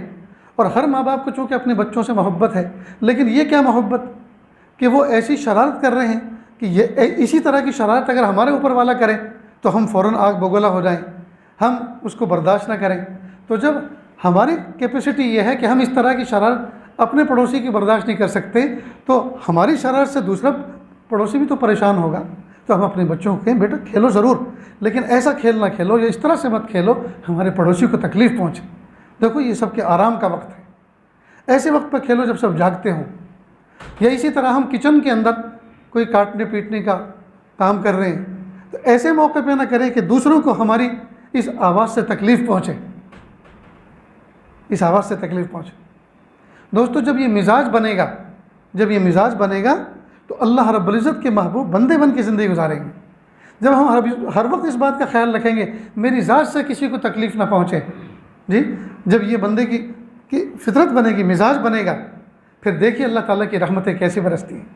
और हर माँ बाप को चूँकि अपने बच्चों से मोहब्बत है, लेकिन ये क्या मोहब्बत कि वो ऐसी शरारत कर रहे हैं कि ये इसी तरह की शरारत अगर हमारे ऊपर वाला करे तो हम फ़ौरन आग बगोला हो जाएं, हम उसको बर्दाश्त ना करें। तो जब हमारी कैपेसिटी ये है कि हम इस तरह की शरारत अपने पड़ोसी की बर्दाश्त नहीं कर सकते, तो हमारी शरारत से दूसरा पड़ोसी भी तो परेशान होगा। तो हम अपने बच्चों को कहें, बेटा खेलो ज़रूर, लेकिन ऐसा खेल ना खेलो या इस तरह से मत खेलो हमारे पड़ोसी को तकलीफ़ पहुँचे। देखो ये सबके आराम का वक्त है, ऐसे वक्त पर खेलो जब सब जागते हों। या इसी तरह हम किचन के अंदर कोई काटने पीटने का काम कर रहे हैं, तो ऐसे मौके पे ना करें कि दूसरों को हमारी इस आवाज़ से तकलीफ़ पहुँचे, इस आवाज़ से तकलीफ़ पहुँचे। दोस्तों जब ये मिजाज बनेगा तो अल्लाह रब्बुल इज़्ज़त के महबूब बंदे बन के ज़िंदगी गुजारेंगे। जब हम हर वक्त इस बात का ख्याल रखेंगे मेरी ज़ात से किसी को तकलीफ़ ना पहुँचे, जी जब ये बंदे की फितरत बनेगी, मिजाज बनेगा, फिर देखिए अल्लाह ताला की रहमतें कैसी बरसती हैं।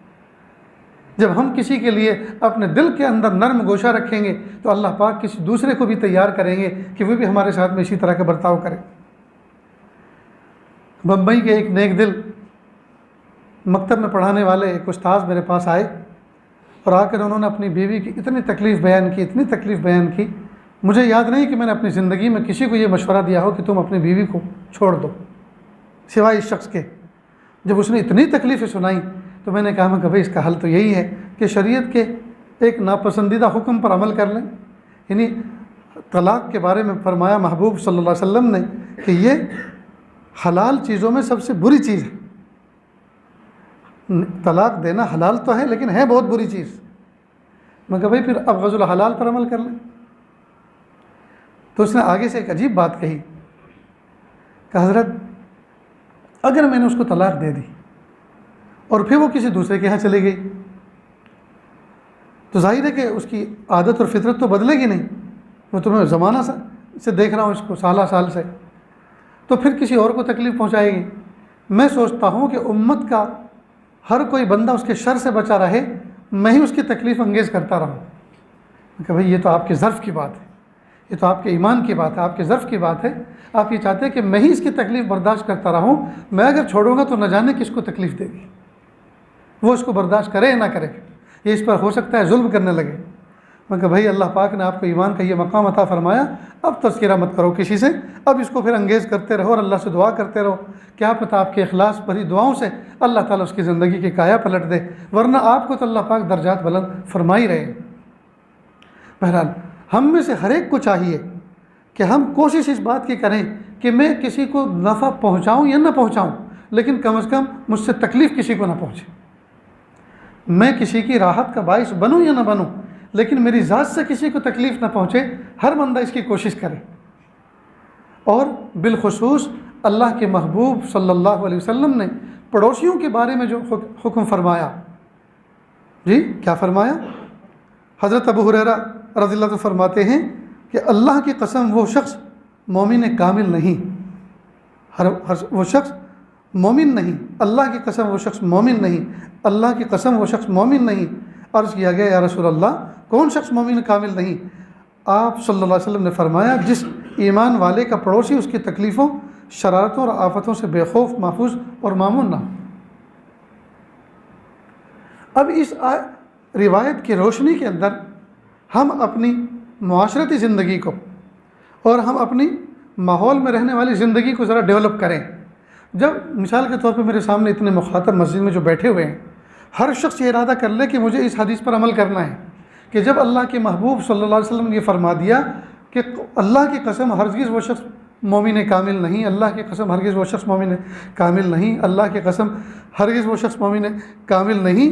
जब हम किसी के लिए अपने दिल के अंदर नर्म गोशा रखेंगे तो अल्लाह पाक किसी दूसरे को भी तैयार करेंगे कि वो भी हमारे साथ में इसी तरह का बर्ताव करे। बम्बई के एक नेक दिल मकतब में पढ़ाने वाले एक उस्ताद मेरे पास आए और आकर उन्होंने अपनी बीवी की इतनी तकलीफ़ बयान की, मुझे याद नहीं कि मैंने अपनी ज़िंदगी में किसी को ये मशवरा दिया हो कि तुम अपनी बीवी को छोड़ दो, सिवाय इस शख्स के। जब उसने इतनी तकलीफ़ें सुनाई तो मैंने कहा मैं भाई इसका हल तो यही है कि शरीयत के एक नापसंदीदा हुक्म पर अमल कर लें। यानी तलाक़ के बारे में फरमाया महबूब सल्लल्लाहु अलैहि वसल्लम ने कि ये हलाल चीज़ों में सबसे बुरी चीज़ है। तलाक़ देना हलाल तो है लेकिन है बहुत बुरी चीज़। मैं कहा भाई फिर अब गज़ुल हलाल पर अमल कर लें। तो उसने आगे से एक अजीब बात कही कि हज़रत अगर मैंने उसको तलाक़ दे दी और फिर वो किसी दूसरे के यहाँ चली गई तो जाहिर है कि उसकी आदत और फितरत तो बदलेगी नहीं। मैं तुम्हें ज़माना से देख रहा हूँ इसको साल से, तो फिर किसी और को तकलीफ़ पहुँचाएगी। मैं सोचता हूँ कि उम्मत का हर कोई बंदा उसके शर से बचा रहे, मैं ही उसकी तकलीफ़ अंगेज़ करता रहूँ। कि भाई ये तो आपके ज़र्फ़ की बात है, ये तो आपके ईमान की बात है, आपके ज़र्फ़ की बात है। आप ये चाहते हैं कि मैं ही इसकी तकलीफ़ बर्दाश्त करता रहूँ, मैं अगर छोड़ूंगा तो न जाने किसको तकलीफ़ देगी, वो इसको बर्दाश्त करे या ना करे, ये इस पर हो सकता है जुल्म करने लगे। मैं कहा भाई अल्लाह पाक ने आपको ईमान का ये मकाम अता फ़रमाया, अब तज़किरा मत करो किसी से, अब इसको फिर अंगेज़ करते रहो और अल्लाह से दुआ करते रहो। क्या पता आपके इखलास भरी दुआओं से अल्लाह ताला उसकी ज़िंदगी की काया पलट दे, वरना आपको तो अल्लाह पाक दर्जात बुलंद फरमाई रहे। बहरहाल हम में से हर एक को चाहिए कि हम कोशिश इस बात की करें कि मैं किसी को नफ़ा पहुँचाऊँ या ना पहुँचाऊँ, लेकिन कम से कम मुझसे तकलीफ़ किसी को ना पहुँचे। मैं किसी की राहत का बाइस बनूँ या ना बनूँ, लेकिन मेरी ज़ात से किसी को तकलीफ़ ना पहुँचे। हर बंदा इसकी कोशिश करे, और बिलखुसूस अल्लाह के महबूब सल्लल्लाहु अलैहि वसल्लम ने पड़ोसियों के बारे में जो हुक्म फरमाया, जी क्या फरमाया? हज़रत अबू हुरैरा रज़ियल्लाहु अन्हु फरमाते हैं कि अल्लाह की कसम वो शख्स मोमिन कामिल नहीं, वो शख्स मोमिन नहीं, अल्लाह की कसम वो शख्स मोमिन नहीं, अल्लाह की कसम वो शख्स मोमिन नहीं। अर्ज़ किया गया या रसूल अल्लाह, कौन शख्स मोमिन कामिल नहीं? आप सल्लल्लाहु अलैहि वसल्लम ने फरमाया, जिस ईमान वाले का पड़ोसी उसकी तकलीफ़ों, शरारतों और आफतों से बेखौफ, महफूज और मामून ना। अब इस रिवायत की रोशनी के अंदर हम अपनी मुआशरती ज़िंदगी को और हम अपनी माहौल में रहने वाली ज़िंदगी को ज़रा डेवलप करें। जब मिसाल के तौर पे मेरे सामने इतने मुखातब मस्जिद में जो बैठे हुए हैं, हर शख्स ये इरादा कर ले कि मुझे इस हदीस पर अमल करना है कि जब अल्लाह के महबूब सल्लल्लाहु अलैहि वसल्लम ने ये फरमा दिया कि अल्लाह की कसम हरगिज़ वो शख्स मोमिन कामिल नहीं, अल्लाह की कसम हरगिज़ वो शख्स मोमिन कामिल नहीं, अल्लाह की कसम हरगिज़ वो शख्स मोमिन कामिल नहीं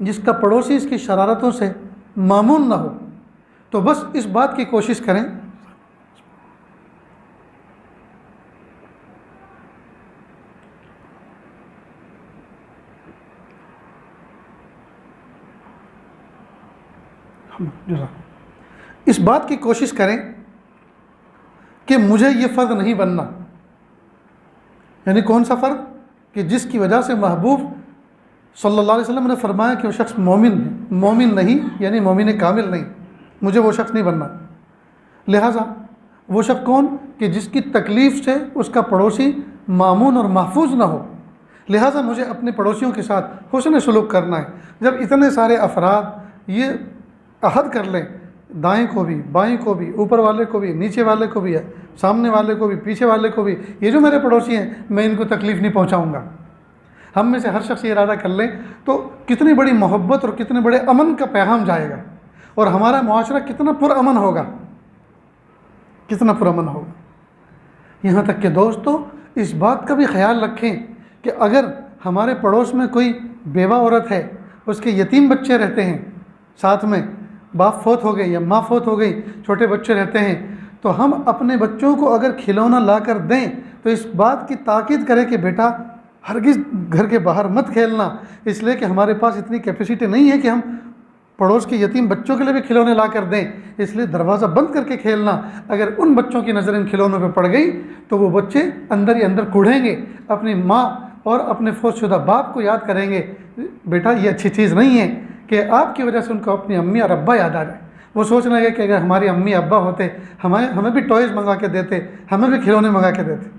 जिसका पड़ोसी इसकी शरारतों से मामून ना हो, तो बस इस बात की कोशिश करें इस बात की कोशिश करें कि मुझे ये फ़र्द नहीं बनना। यानी कौन सा फ़र्द? कि जिसकी वजह से महबूब सल्लल्लाहु अलैहि वसल्लम ने फरमाया कि वो शख्स मोमिन है, मोमिन नहीं यानी मोमिन कामिल नहीं, मुझे वो शख्स नहीं बनना। लिहाजा वो शख्स कौन? कि जिसकी तकलीफ़ से उसका पड़ोसी मामून और महफूज ना हो। लिहाजा मुझे अपने पड़ोसियों के साथ हुस्न सलूक करना है। जब इतने सारे अफराद ये अहद कर लें, दाएं को भी, बाएं को भी, ऊपर वाले को भी, नीचे वाले को भी, सामने वाले को भी, पीछे वाले को भी, ये जो मेरे पड़ोसी हैं मैं इनको तकलीफ़ नहीं पहुंचाऊंगा, हम में से हर शख्स ये इरादा कर ले तो कितनी बड़ी मोहब्बत और कितने बड़े अमन का पैगाम जाएगा और हमारा मुआशरा कितना पुरअमन होगा, कितना पुरअमन होगा। यहाँ तक कि दोस्तों इस बात का भी ख्याल रखें कि अगर हमारे पड़ोस में कोई बेवा औरत है, उसके यतीम बच्चे रहते हैं, साथ में बाप फोत हो गई या माँ फोत हो गई, छोटे बच्चे रहते हैं, तो हम अपने बच्चों को अगर खिलौना ला कर दें तो इस बात की ताकीद करें कि बेटा हरगिज़ घर के बाहर मत खेलना, इसलिए कि हमारे पास इतनी कैपेसिटी नहीं है कि हम पड़ोस के यतीम बच्चों के लिए भी खिलौने ला कर दें, इसलिए दरवाज़ा बंद करके खेलना। अगर उन बच्चों की नज़र इन खिलौनों पर पड़ गई तो वो बच्चे अंदर ही अंदर कूढ़ेंगे, अपनी माँ और अपने फौतशुदा बाप को याद करेंगे। बेटा ये अच्छी चीज़ नहीं है कि आपकी वजह से उनको अपनी अम्मी और अब्बा याद आ जाए। वो सोचने लगे कि अगर हमारी अम्मी अब्बा होते हमें भी टॉयज़ मंगा के देते, हमें भी खिलौने मंगा के देते।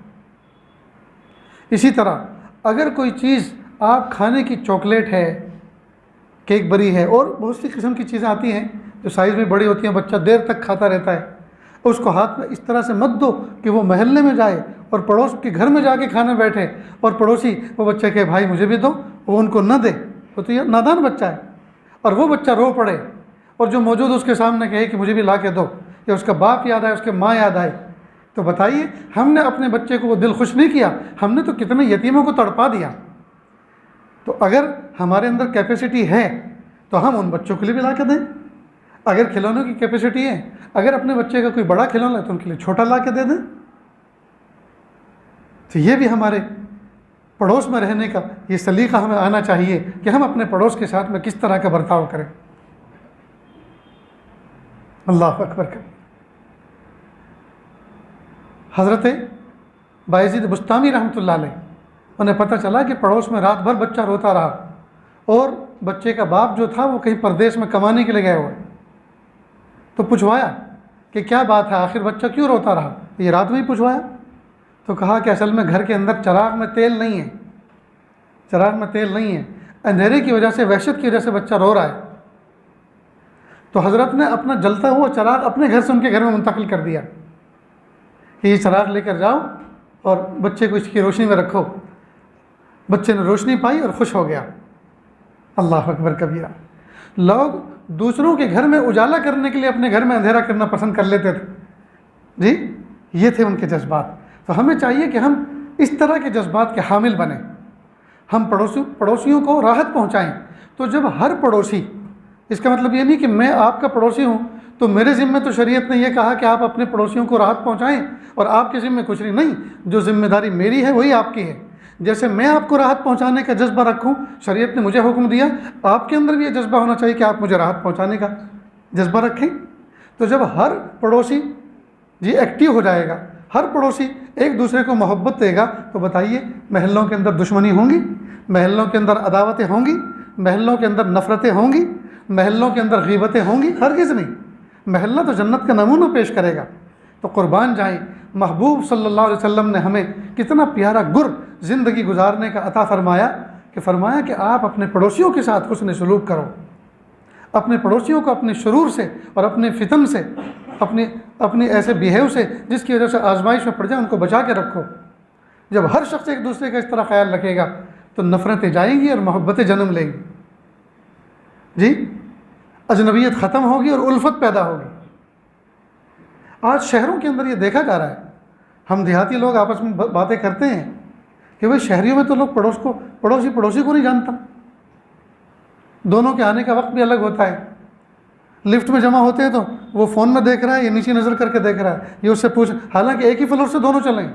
इसी तरह अगर कोई चीज़ आप खाने की चॉकलेट है, केक बरी है और बहुत सी किस्म की चीज़ें आती हैं जो साइज़ में बड़ी होती हैं, बच्चा देर तक खाता रहता है, उसको हाथ में इस तरह से मत दो कि वो महल्ले में जाए और पड़ोस के घर में जाके खाने बैठे और पड़ोसी वो बच्चे के भाई मुझे भी दो, वो उनको न दे, वो तो ये नादान बच्चा है और वो बच्चा रो पड़े और जो मौजूद उसके सामने कहे कि मुझे भी ला के दो, या उसका बाप याद आए, उसके माँ याद आए, तो बताइए हमने अपने बच्चे को वो दिल खुश नहीं किया, हमने तो कितने यतीमों को तड़पा दिया। तो अगर हमारे अंदर कैपेसिटी है तो हम उन बच्चों के लिए भी ला के दें। अगर खिलौनों की कैपेसिटी है, अगर अपने बच्चे का कोई बड़ा खिलौना है तो उनके लिए छोटा ला के दे दें। तो ये भी हमारे पड़ोस में रहने का ये सलीका हमें आना चाहिए कि हम अपने पड़ोस के साथ में किस तरह का बर्ताव करें। अल्लाह अकबर कर। हज़रत बायज़ीद बुस्तामी रहमतुल्लाह अलैह, उन्हें पता चला कि पड़ोस में रात भर बच्चा रोता रहा और बच्चे का बाप जो था वो कहीं परदेश में कमाने के लिए गया हुआ है। तो पूछवाया कि क्या बात है, आखिर बच्चा क्यों रोता रहा? ये रात में ही पूछवाया तो कहा कि असल में घर के अंदर चिराग में तेल नहीं है, चिराग में तेल नहीं है, अंधेरे की वजह से, वहशत की वजह से बच्चा रो रहा है। तो हज़रत ने अपना जलता हुआ चिराग अपने घर से उनके घर में मुंतकिल कर दिया कि ये चिराग लेकर जाओ और बच्चे को इसकी रोशनी में रखो। बच्चे ने रोशनी पाई और खुश हो गया। अल्लाह अकबर कबीरा। लोग दूसरों के घर में उजाला करने के लिए अपने घर में अंधेरा करना पसंद कर लेते थे जी, ये थे उनके जज्बात। तो हमें चाहिए कि हम इस तरह के जज्बात के हामिल बने, हम पड़ोसियों को राहत पहुंचाएं। तो जब हर पड़ोसी, इसका मतलब ये नहीं कि मैं आपका पड़ोसी हूँ तो मेरे ज़िम्मे तो शरीयत ने यह कहा कि आप अपने पड़ोसियों को राहत पहुँचाएँ और आपके ज़िम्मे कुछ नहीं, जो ज़िम्मेदारी मेरी है वही आपकी है। जैसे मैं आपको राहत पहुँचाने का जज्बा रखूँ, शरीयत ने मुझे हुक्म दिया, आपके अंदर भी ये जज्बा होना चाहिए कि आप मुझे राहत पहुँचाने का जज्बा रखें। तो जब हर पड़ोसी जी एक्टिव हो जाएगा, हर पड़ोसी एक दूसरे को मोहब्बत देगा, तो बताइए महल्लों के अंदर दुश्मनी होंगी, महल्लों के अंदर अदावतें होंगी, महल्लों के अंदर नफ़रतें होंगी, महल्लों के अंदर गीबतें होंगी? हरगिज़ नहीं। महल्ला तो जन्नत का नमूना पेश करेगा। तो कुर्बान जाएं, महबूब सल्लल्लाहु अलैहि वसल्लम ने हमें कितना प्यारा गुर ज़िंदगी गुजारने का अता फरमाया कि आप अपने पड़ोसियों के साथ हुस्न सलूक करो, अपने पड़ोसियों को अपने शुरूर से और अपने फितन से, अपनी ऐसे बिहेव से जिसकी वजह से आजमाइश में पड़ जाए, उनको बचा के रखो। जब हर शख्स एक दूसरे का इस तरह ख्याल रखेगा तो नफ़रतें जाएंगी और मोहब्बतें जन्म लेंगी जी, अजनबियत ख़त्म होगी और उल्फत पैदा होगी। आज शहरों के अंदर ये देखा जा रहा है, हम देहाती लोग आपस में बातें करते हैं कि भाई शहरियों में तो लोग पड़ोसी को नहीं जानता, दोनों के आने का वक्त भी अलग होता है। लिफ्ट में जमा होते हैं तो वो फ़ोन में देख रहा है, ये नीचे नज़र करके देख रहा है, ये उससे पूछ, हालांकि एक ही फ्लोर से दोनों चलें,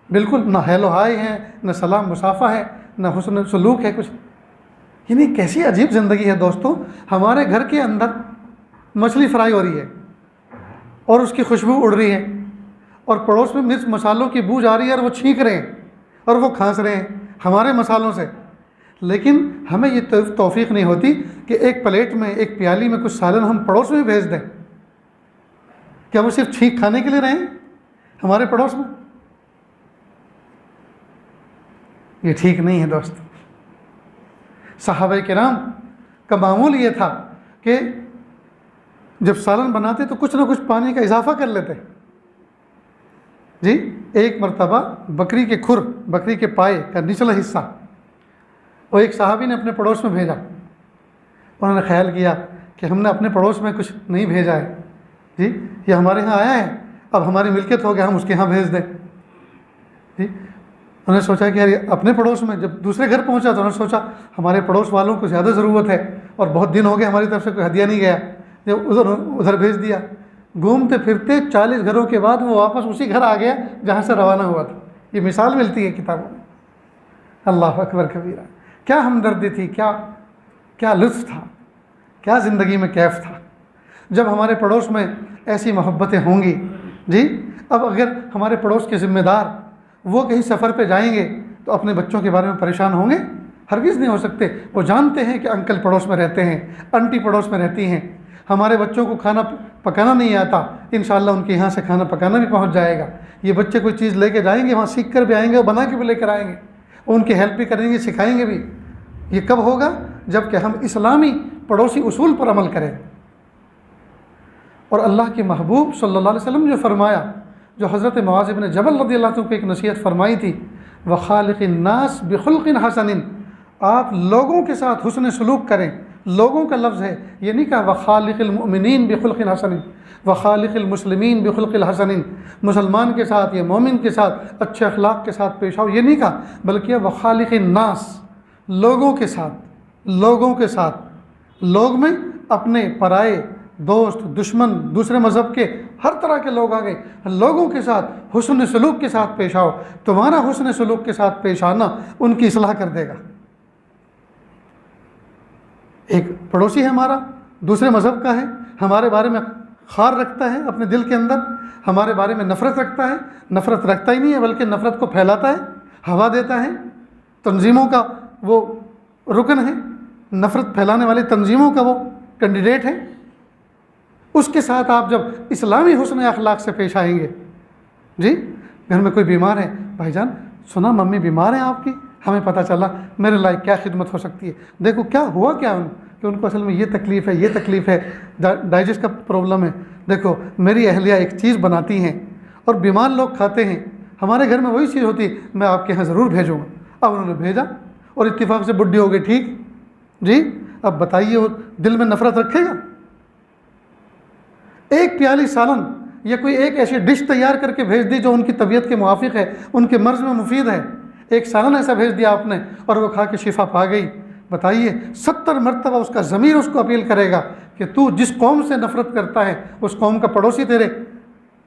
बिल्कुल ना हेलो हाय है, न सलाम मुसाफ़ा है, न हुस्न सलूक है कुछ। यानी कैसी अजीब ज़िंदगी है दोस्तों। हमारे घर के अंदर मछली फ्राई हो रही है और उसकी खुशबू उड़ रही है, और पड़ोस में मिर्च मसालों की बू जा रही है और वो छींक रहे हैं और वो खांस रहे हैं हमारे मसालों से, लेकिन हमें ये तौफीक नहीं होती कि एक प्लेट में, एक प्याली में कुछ सालन हम पड़ोस में भेज दें। क्या वो सिर्फ छींक खाने के लिए रहें हमारे पड़ोस में? ये ठीक नहीं है दोस्तों। सहाबा किराम का मामूल ये था कि जब सालन बनाते तो कुछ ना कुछ पानी का इजाफा कर लेते जी। एक मरतबा बकरी के खुर, बकरी के पाए का निचला हिस्सा वो एक सहाबी ने अपने पड़ोस में भेजा। उन्होंने ख्याल किया कि हमने अपने पड़ोस में कुछ नहीं भेजा है जी, ये हमारे यहाँ आया है, अब हमारी मिल्कियत हो गया, हम उसके यहाँ भेज दें जी। उन्होंने सोचा कि यार अपने पड़ोस में, जब दूसरे घर पहुँचा तो उन्होंने सोचा हमारे पड़ोस वालों को ज़्यादा ज़रूरत है और बहुत दिन हो गए हमारी तरफ से कोई हदिया नहीं गया, जब उधर भेज दिया। घूमते फिरते 40 घरों के बाद वो वापस उसी घर आ गया जहाँ से रवाना हुआ था। ये मिसाल मिलती है किताबों में। अल्लाह अकबर कबीरा, क्या हमदर्दी थी, क्या लुत्फ़ था, क्या ज़िंदगी में कैफ़ था जब हमारे पड़ोस में ऐसी मोहब्बतें होंगी जी। अब अगर हमारे पड़ोस के ज़िम्मेदार वो कहीं सफ़र पे जाएंगे तो अपने बच्चों के बारे में परेशान होंगे? हरगिज़ नहीं हो सकते। वो जानते हैं कि अंकल पड़ोस में रहते हैं, आंटी पड़ोस में रहती हैं, हमारे बच्चों को खाना पकाना नहीं आता, इंशाअल्लाह उनके यहाँ से खाना पकाना भी पहुँच जाएगा। ये बच्चे कोई चीज़ लेके जाएंगे, वहाँ सीख कर भी आएंगे और बना के भी लेकर आएंगे, उनकी हेल्प भी करेंगे, सिखाएंगे भी। ये कब होगा? जबकि हम इस्लामी पड़ोसी उसूल पर अमल करें। और अल्लाह के महबूब सल्लल्लाहु अलैहि वसल्लम जो फरमाया, जो हज़रत मुआज़ इब्न जबल रज़ियल्लाहु अन्हु को एक नसीहत फरमाई थी, वख़ालिक़िन नास बिखुल्क़िन हसनिन, आप लोगों के साथ हुस्न सलूक करें। लोगों का लफ्ज़ है, ये नहीं कहा वख़ालिक़िल मुमिनीन बिखुल्क़िन हसनिन, वख़ालिक़िल मुस्लिमीन बिखुल्क़िल हसनिन, मुसलमान के साथ या मोमिन के साथ अच्छे अखलाक के साथ पेश आओ, ये नहीं कहा, बल्कि वख़ालिक़िन नास, लोगों के साथ। लोगों के साथ, लोग में अपने पराए, दोस्त, दुश्मन, दूसरे मज़हब के, हर तरह के लोग आ गए। लोगों के साथ हुस्न सलूक के साथ पेश आओ। तुम्हारा हुस्न सलूक के साथ पेश आना उनकी इस्लाह कर देगा। एक पड़ोसी है हमारा, दूसरे मज़हब का है, हमारे बारे में खार रखता है अपने दिल के अंदर, हमारे बारे में नफ़रत रखता है, नफ़रत रखता ही नहीं है बल्कि नफ़रत को फैलाता है, हवा देता है, तंजीमों का वो रुकन है, नफ़रत फैलाने वाली तंजीमों का वो कैंडिडेट है। उसके साथ आप जब इस्लामी हुस्न अखलाक से पेश आएंगे जी। घर में कोई बीमार है, भाईजान सुना मम्मी बीमार है आपकी, हमें पता चला, मेरे लायक क्या खिदमत हो सकती है, देखो क्या हुआ क्या कि उनको असल में ये तकलीफ़ है, ये तकलीफ़ है, डाइजेस्ट का प्रॉब्लम है, देखो मेरी अहलिया एक चीज़ बनाती हैं और बीमार लोग खाते हैं, हमारे घर में वही चीज़ होती है, मैं आपके यहाँ ज़रूर भेजूँगा। अब उन्होंने भेजा और इत्तेफाक से बुढ़ी हो गई, ठीक जी। अब बताइए वो दिल में नफ़रत रखेगा? एक प्याली सालन या कोई एक ऐसी डिश तैयार करके भेज दी जो उनकी तबीयत के मुआफिक है, उनके मर्ज़ में मुफीद है, एक सालन ऐसा भेज दिया आपने और वो खा के शिफा पा गई, बताइए 70 मरतबा उसका ज़मीर उसको अपील करेगा कि तू जिस कौम से नफ़रत करता है उस कौम का पड़ोसी तेरे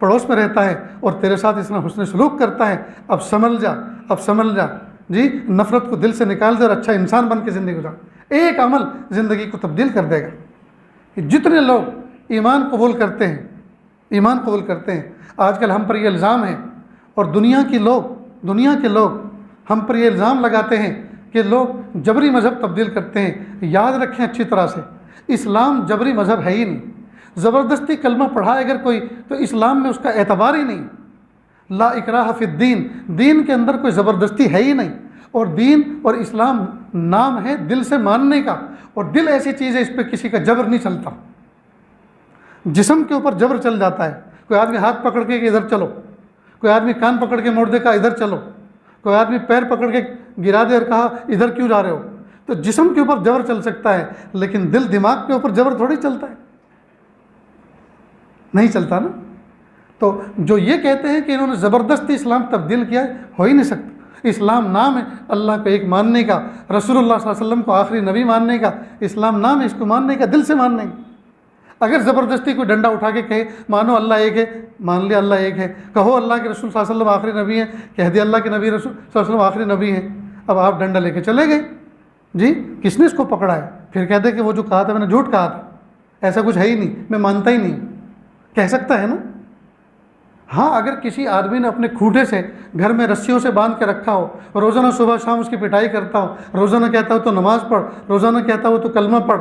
पड़ोस में रहता है और तेरे साथ इतना हुस्न सलूक करता है, अब संभल जा, अब संभल जा जी, नफ़रत को दिल से निकाल दे और अच्छा इंसान बन के ज़िंदगी गुजार। एक अमल ज़िंदगी को तब्दील कर देगा। जितने लोग ईमान कबूल करते हैं, ईमान कबूल करते हैं, आजकल हम पर यह इल्ज़ाम है और दुनिया के लोग हम पर यह इल्ज़ाम लगाते हैं कि लोग जबरी मज़हब तब्दील करते हैं। याद रखें अच्छी तरह से, इस्लाम जबरी मज़हब है ही नहीं। ज़बरदस्ती कलमा पढ़ाए अगर कोई तो इस्लाम में उसका एतबार ही नहीं। ला इकराह फिद्दीन, दीन के अंदर कोई ज़बरदस्ती है ही नहीं। और दीन और इस्लाम नाम है दिल से मानने का, और दिल ऐसी चीज़ है इस पर किसी का जबर नहीं चलता। जिस्म के ऊपर जबर चल जाता है। कोई आदमी हाथ पकड़ के इधर चलो, कोई आदमी कान पकड़ के मोड़ दे का इधर चलो, कोई आदमी पैर पकड़ के गिरा दे और कहा इधर क्यों जा रहे हो। तो जिस्म के ऊपर जबर चल सकता है, लेकिन दिल दिमाग के ऊपर जबर थोड़ी चलता है, नहीं चलता ना। तो जो ये कहते हैं कि इन्होंने ज़बरदस्ती इस्लाम तब्दील किया है, हो ही नहीं सकता। इस्लाम नाम है अल्लाह को एक मानने का, रसूलुल्लाह सल्लल्लाहु अलैहि वसल्लम को आखिरी नबी मानने का। इस्लाम नाम है इसको मानने का, दिल से मानने का। अगर ज़बरदस्ती कोई डंडा उठा के कहे मानो अल्लाह एक है, मान लिया अल्लाह एक है, कहो अल्लाह के रसूल सल्लल्लाहु अलैहि वसल्लम आखिरी नबी हैं, कह दिया अल्लाह के नबी रसूल सल्लल्लाहु अलैहि वसल्लम आखिरी नबी हैं, अब आप डंडा लेके चले गए जी, किसने इसको पकड़ा है। फिर कहते कि वो जो कहा था मैंने झूठ कहा था, ऐसा कुछ है ही नहीं, मैं मानता ही नहीं, कह सकता है ना। हाँ, अगर किसी आदमी ने अपने खूंटे से घर में रस्सियों से बांध के रखा हो, रोज़ाना सुबह शाम उसकी पिटाई करता हो, रोज़ाना कहता हो तो नमाज़ पढ़, रोज़ाना कहता हो तो कलमा पढ़,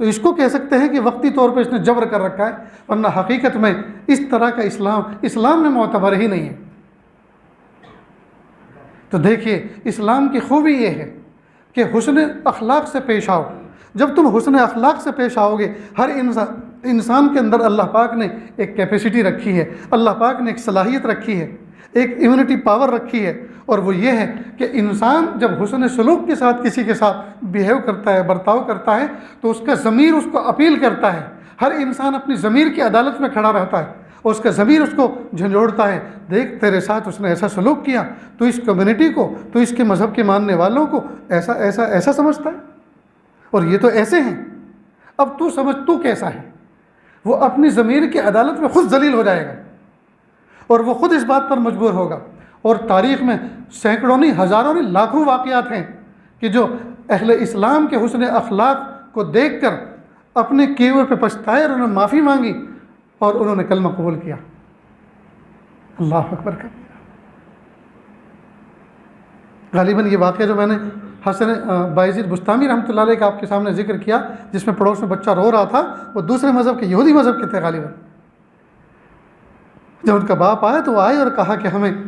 तो इसको कह सकते हैं कि वक्ती तौर पे इसने जबर कर रखा है, वरना हकीकत में इस तरह का इस्लाम में मोतबर ही नहीं है। तो देखिए, इस्लाम की खूबी ये है कि हुस्न अखलाक से पेश आओ। जब तुम हुस्न अखलाक से पेश आओगे, हर इंसान के अंदर अल्लाह पाक ने एक कैपेसिटी रखी है, अल्लाह पाक ने एक सलाहियत रखी है, एक इम्यूनिटी पावर रखी है, और वो ये है कि इंसान जब हुस्न सलूक के साथ किसी के साथ बिहेव करता है, बर्ताव करता है, तो उसका ज़मीर उसको अपील करता है। हर इंसान अपनी ज़मीर की अदालत में खड़ा रहता है और उसका ज़मीर उसको झंझोड़ता है, देख तेरे साथ उसने ऐसा सलूक किया, तो इस कम्युनिटी को, तो इसके मज़हब के मानने वालों को ऐसा ऐसा ऐसा समझता है, और ये तो ऐसे हैं, अब तू समझ तू कैसा है। वो अपनी ज़मीर की अदालत में खुद जलील हो जाएगा और वो खुद इस बात पर मजबूर होगा। और तारीख़ में सैकड़ों नहीं, हज़ारों नहीं, लाखों वाक़यात हैं कि जो अहले इस्लाम के हुस्न अखलाक को देख कर अपने किए हुए पे पछताए और उन्होंने माफ़ी मांगी और उन्होंने कलमा कबूल किया। अल्लाह अकबर कर। गालिबन ये वाक़या जो मैंने हसन बायज़ीद बुस्तामी रहमतुल्लाह अलैह का आपके सामने जिक्र किया, जिसमें पड़ोस में बच्चा रो रहा था, वो दूसरे मज़हब के, यहूदी मज़हब के थे गालिबन। जब उनका बाप आया तो वो आए और कहा कि हमें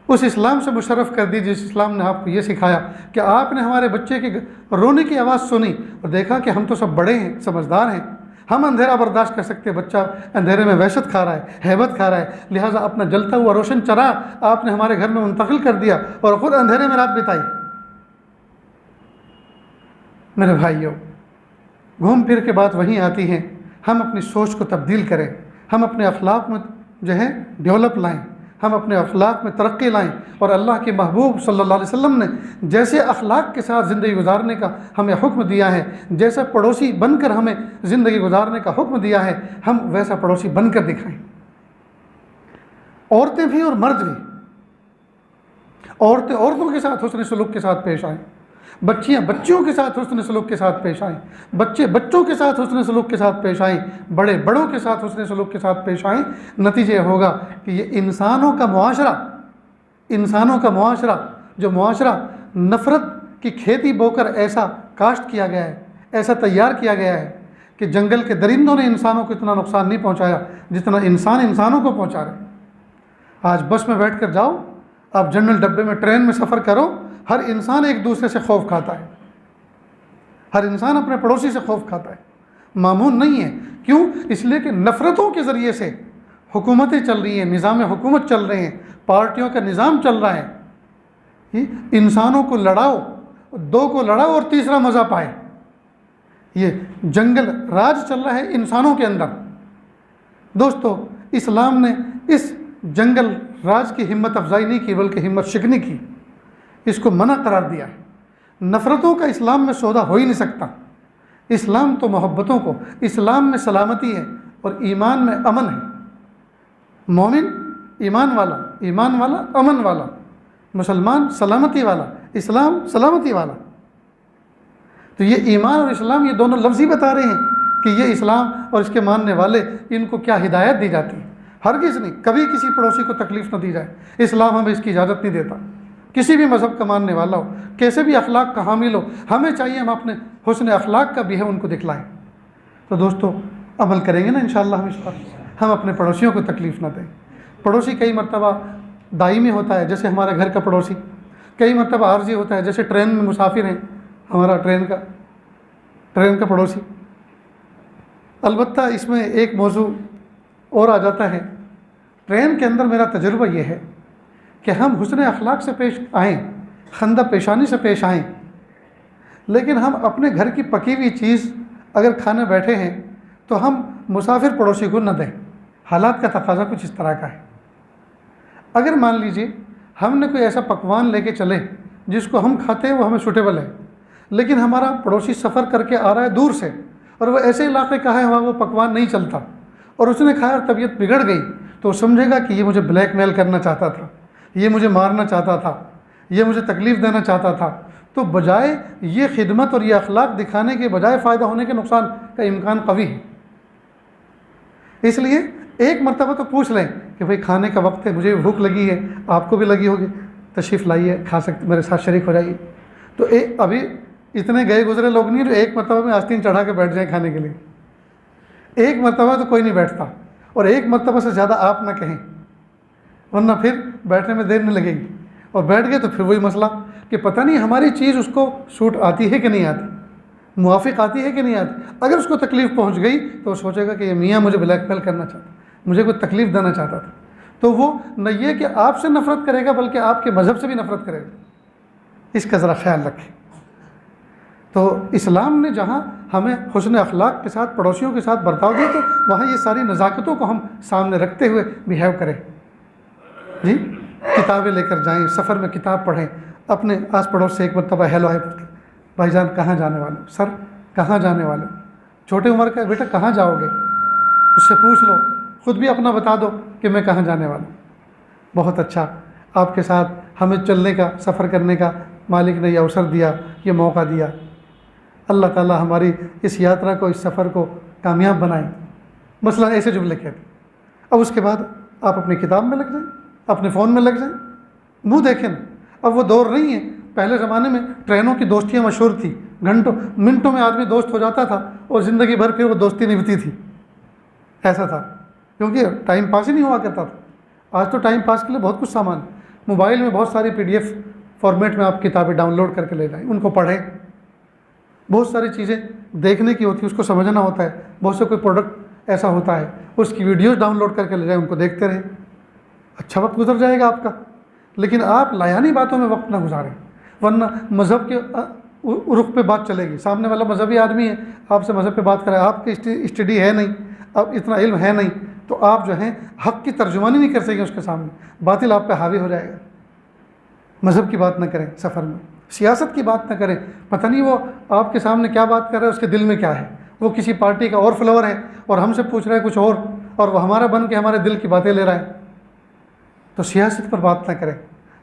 उस इस्लाम से मुशर्रफ़ कर दीजिए जिस इस्लाम ने आपको ये सिखाया कि आपने हमारे बच्चे के रोने की आवाज़ सुनी और देखा कि हम तो सब बड़े हैं, समझदार हैं, हम अंधेरा बर्दाश्त कर सकते हैं, बच्चा अंधेरे में वहशत खा रहा है, हैबत खा रहा है, लिहाजा अपना जलता हुआ रोशन चरा आपने हमारे घर में मुंतकिल कर दिया और ख़ुद अंधेरे में रात बिताई। मेरे भाइयों, घूम फिर के बात वहीं आती है, हम अपनी सोच को तब्दील करें, हम अपने अखलाक में जो है डेवलप लाएँ, हम अपने अखलाक में तरक्की लाएँ, और अल्लाह के महबूब सल्लल्लाहु अलैहि वसल्लम ने जैसे अखलाक के साथ ज़िंदगी गुजारने का हमें हुक्म दिया है, जैसा पड़ोसी बनकर हमें ज़िंदगी गुजारने का हुक्म दिया है, हम वैसा पड़ोसी बनकर दिखाएं। औरतें भी और मर्द भी, औरतें औरतों के साथ हुस्न सलूक के साथ पेश आएँ, बच्चियाँ बच्चियों के साथ हुस्न सलूक के साथ पेश आएँ, बच्चे बच्चों के साथ हुस्न सलूक के साथ पेश आएँ, बड़े बड़ों के साथ हुस्न सलूक के साथ पेश आएँ। नतीजे होगा कि ये इंसानों का मुआशरा जो मुआशरा नफ़रत की खेती बोकर ऐसा काश्त किया गया है, ऐसा तैयार किया गया है कि जंगल के दरिंदों ने इंसानों को इतना नुकसान नहीं पहुँचाया जितना इंसान इंसानों को पहुँचा रहे। आज बस में बैठ कर जाओ, आप जनरल डब्बे में, ट्रेन में सफ़र करो, हर इंसान एक दूसरे से खौफ खाता है, हर इंसान अपने पड़ोसी से खौफ खाता है। मामूल नहीं है। क्यों? इसलिए कि नफ़रतों के ज़रिए से हुकूमतें चल रही हैं, निज़ाम हुकूमत चल रहे हैं, पार्टियों का निज़ाम चल रहा है। इंसानों को लड़ाओ, दो को लड़ाओ और तीसरा मज़ा पाए। ये जंगल राज चल रहा है इंसानों के अंदर। दोस्तों, इस्लाम ने इस जंगल राज की हिम्मत अफजाई नहीं की, बल्कि हिम्मत शिकनी की, इसको मना करार दिया है। नफ़रतों का इस्लाम में सौदा हो ही नहीं सकता। इस्लाम तो मोहब्बतों को, इस्लाम में सलामती है और ईमान में अमन है। मोमिन ईमान वाला, ईमान वाला अमन वाला, मुसलमान सलामती वाला, इस्लाम सलामती वाला। तो ये ईमान और इस्लाम, ये दोनों लफ्ज़ ही बता रहे हैं कि ये इस्लाम और इसके मानने वाले, इनको क्या हिदायत दी जाती है। हरगिज़ नहीं, कभी किसी पड़ोसी को तकलीफ़ न दी जाए। इस्लाम हमें इसकी इजाज़त नहीं देता। किसी भी मज़हब का मानने वाला हो, कैसे भी अखलाक का हामिल हो, हमें चाहिए हम अपने हुस्न अखलाक का भी है उनको दिखलाएं। तो दोस्तों अमल करेंगे ना इंशाअल्लाह हम इस पर, हम अपने पड़ोसियों को तकलीफ़ ना दें। पड़ोसी कई मरतबा दायमी होता है, जैसे हमारे घर का पड़ोसी, कई मरतबा आर्जी होता है, जैसे ट्रेन में मुसाफिर हैं, हमारा ट्रेन का पड़ोसी। अलबत्ता इसमें एक मौजू और आ जाता है। ट्रेन के अंदर मेरा तजुर्बा ये है कि हम हुस्न अखलाक से पेश आएँ, खंदा पेशानी से पेश आएँ, लेकिन हम अपने घर की पकी हुई चीज़ अगर खाने बैठे हैं तो हम मुसाफिर पड़ोसी को न दें। हालात का तकाजा कुछ इस तरह का है। अगर मान लीजिए हमने कोई ऐसा पकवान लेके चले जिसको हम खाते हैं वो हमें सूटेबल है, लेकिन हमारा पड़ोसी सफ़र करके आ रहा है दूर से और वो ऐसे इलाके का है वहाँ वो पकवान नहीं चलता, और उसने खाया और तबीयत बिगड़ गई, तो समझेगा कि ये मुझे ब्लैकमेल करना चाहता था, ये मुझे मारना चाहता था, ये मुझे तकलीफ़ देना चाहता था। तो बजाय ये खिदमत और ये अखलाक दिखाने के बजाय फ़ायदा होने के नुकसान का इम्कान कवी है। इसलिए एक मरतबा तो पूछ लें कि भाई खाने का वक्त है, मुझे भूख लगी है, आपको भी लगी होगी, तशरीफ़ लाइए, खा सकते, मेरे साथ शरीक हो जाइए। तो अभी इतने गए गुजरे लोग नहीं जो एक मरतबा में आस्तीन चढ़ा के बैठ जाए खाने के लिए। एक मरतबा तो कोई नहीं बैठता, और एक मरतबा से ज़्यादा आप ना कहें, वरना फिर बैठने में देर नहीं लगेगी। और बैठ गए तो फिर वही मसला कि पता नहीं हमारी चीज़ उसको सूट आती है कि नहीं आती, मुआफ़िक आती है कि नहीं आती। अगर उसको तकलीफ़ पहुंच गई तो वो सोचेगा कि ये मियाँ मुझे ब्लैकमेल करना चाहता, मुझे कोई तकलीफ़ देना चाहता था। तो वो न ये कि आपसे नफ़रत करेगा बल्कि आपके मज़हब से भी नफ़रत करेगा। इसका ज़रा ख्याल रखें। तो इस्लाम ने जहाँ हमें हुस्न अखलाक के साथ पड़ोसियों के साथ बर्ताव दिया, तो वहाँ ये सारी नज़ाकतों को हम सामने रखते हुए बिहेव करें। जी, किताबें लेकर जाएं, सफ़र में किताब पढ़ें, अपने आस पड़ोस से एक मरतबा हेलो हाय पूछ, भाईजान कहाँ जाने वाले हो, सर कहाँ जाने वाले हो, छोटे उम्र का बेटा कहाँ जाओगे, उससे पूछ लो, ख़ुद भी अपना बता दो कि मैं कहाँ जाने वाला हूँ। बहुत अच्छा, आपके साथ हमें चलने का, सफ़र करने का मालिक ने यह अवसर दिया, ये मौका दिया। अल्लाह ताला हमारी इस यात्रा को, इस सफ़र को कामयाब बनाए। मसलन ऐसे जुमले कहते। अब उसके बाद आप अपनी किताब में लग जाएं, अपने फ़ोन में लग जाएं, मुँह देखें ना। अब वो दौर नहीं है। पहले ज़माने में ट्रेनों की दोस्तियाँ मशहूर थी, घंटों मिनटों में आदमी दोस्त हो जाता था और ज़िंदगी भर फिर वो दोस्ती निभती थी। ऐसा था, क्योंकि टाइम पास ही नहीं हुआ करता था। आज तो टाइम पास के लिए बहुत कुछ सामान, मोबाइल में बहुत सारी PDF फॉर्मेट में आप किताबें डाउनलोड करके ले जाएं, उनको पढ़ें। बहुत सारी चीज़ें देखने की होती है, उसको समझना होता है। बहुत से कोई प्रोडक्ट ऐसा होता है, उसकी वीडियोस डाउनलोड करके ले जाएं, उनको देखते रहें। अच्छा वक्त गुजर जाएगा आपका। लेकिन आप लायानी बातों में वक्त ना गुजारें, वरना मज़हब के रुख पे बात चलेगी। सामने वाला मज़हबी आदमी है, आपसे मज़हब पे बात करें, आपकी स्टडी है नहीं, अब इतना इल्म है नहीं, तो आप जो है हक़ की तर्जुमानी नहीं कर सकेंगे उसके सामने, बातिल आप पे हावी हो जाएगा। मज़हब की बात ना करें सफ़र में, सियासत की बात ना करें। पता नहीं वो आपके सामने क्या बात कर रहा है, उसके दिल में क्या है। वो किसी पार्टी का और फ्लेवर है और हमसे पूछ रहा है कुछ और वो हमारा बन के हमारे दिल की बातें ले रहा है। तो सियासत पर बात ना करें,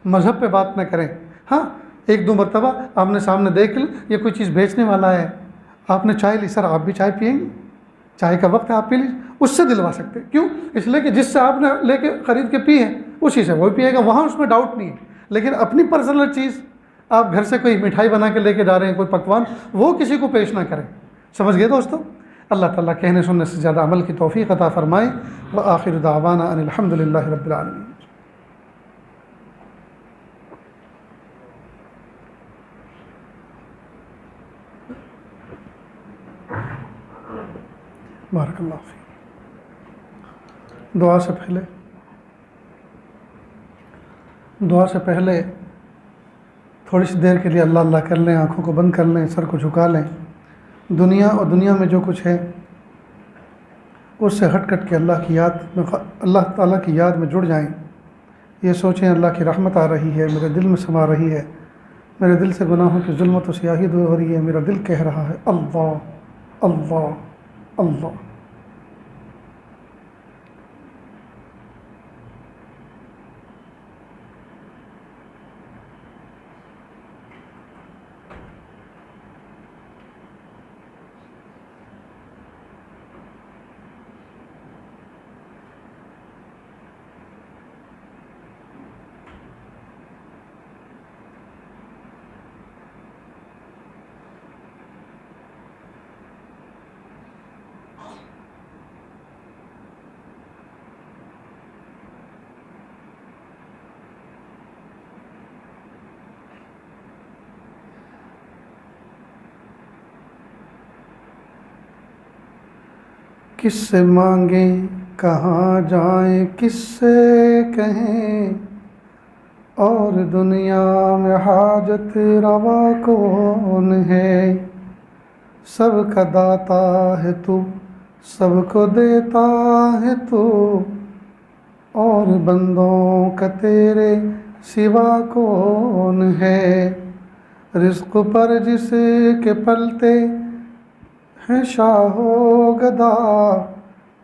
मज़हब पे बात ना करें। हाँ, एक दो मरतबा आमने सामने देख लें, ये कोई चीज़ बेचने वाला है, आपने चाय ली, सर आप भी चाय पियेंगे, चाय का वक्त है आप पी लीजिए, उससे दिलवा सकते। क्यों? इसलिए कि जिससे आपने लेके ख़रीद के पी है उसी से वो पिएगा, वहाँ उसमें डाउट नहीं है। लेकिन अपनी पर्सनल चीज़, आप घर से कोई मिठाई बना के लेके जा रहे हैं, कोई पकवान, वो किसी को पेश ना करें। समझ गए दोस्तों? अल्लाह ताला कहने सुनने से ज़्यादा अमल की तौफ़ीक़ अता फ़रमाए। व आखिर दावाना अनिल हम्दुलिल्लाहि रब्बिल आलमीन। बारकल्लाहु फ़ीक। दुआ से पहले थोड़ी सी देर के लिए अल्लाह अल्लाह कर लें, आँखों को बंद कर लें, सर को झुका लें। दुनिया और दुनिया में जो कुछ है उससे हट कट के अल्लाह की याद में, अल्लाह ताला की याद में जुड़ जाएं। ये सोचें अल्लाह की रहमत आ रही है, मेरे दिल में समा रही है, मेरे दिल से गुनाहों की जुल्मत और स्याही दूर हो रही है। मेरा दिल कह रहा है अल्लाह अल्लाह अल्लाह। किससे मांगें कहाँ जाएं, किससे कहें, और दुनिया में हाजत रवा कौन है। सबका दाता है तू, सबको देता है तू, और बंदों का तेरे सिवा कौन है। रिज़्क़ पर जिसके पलते है शाहो गदा,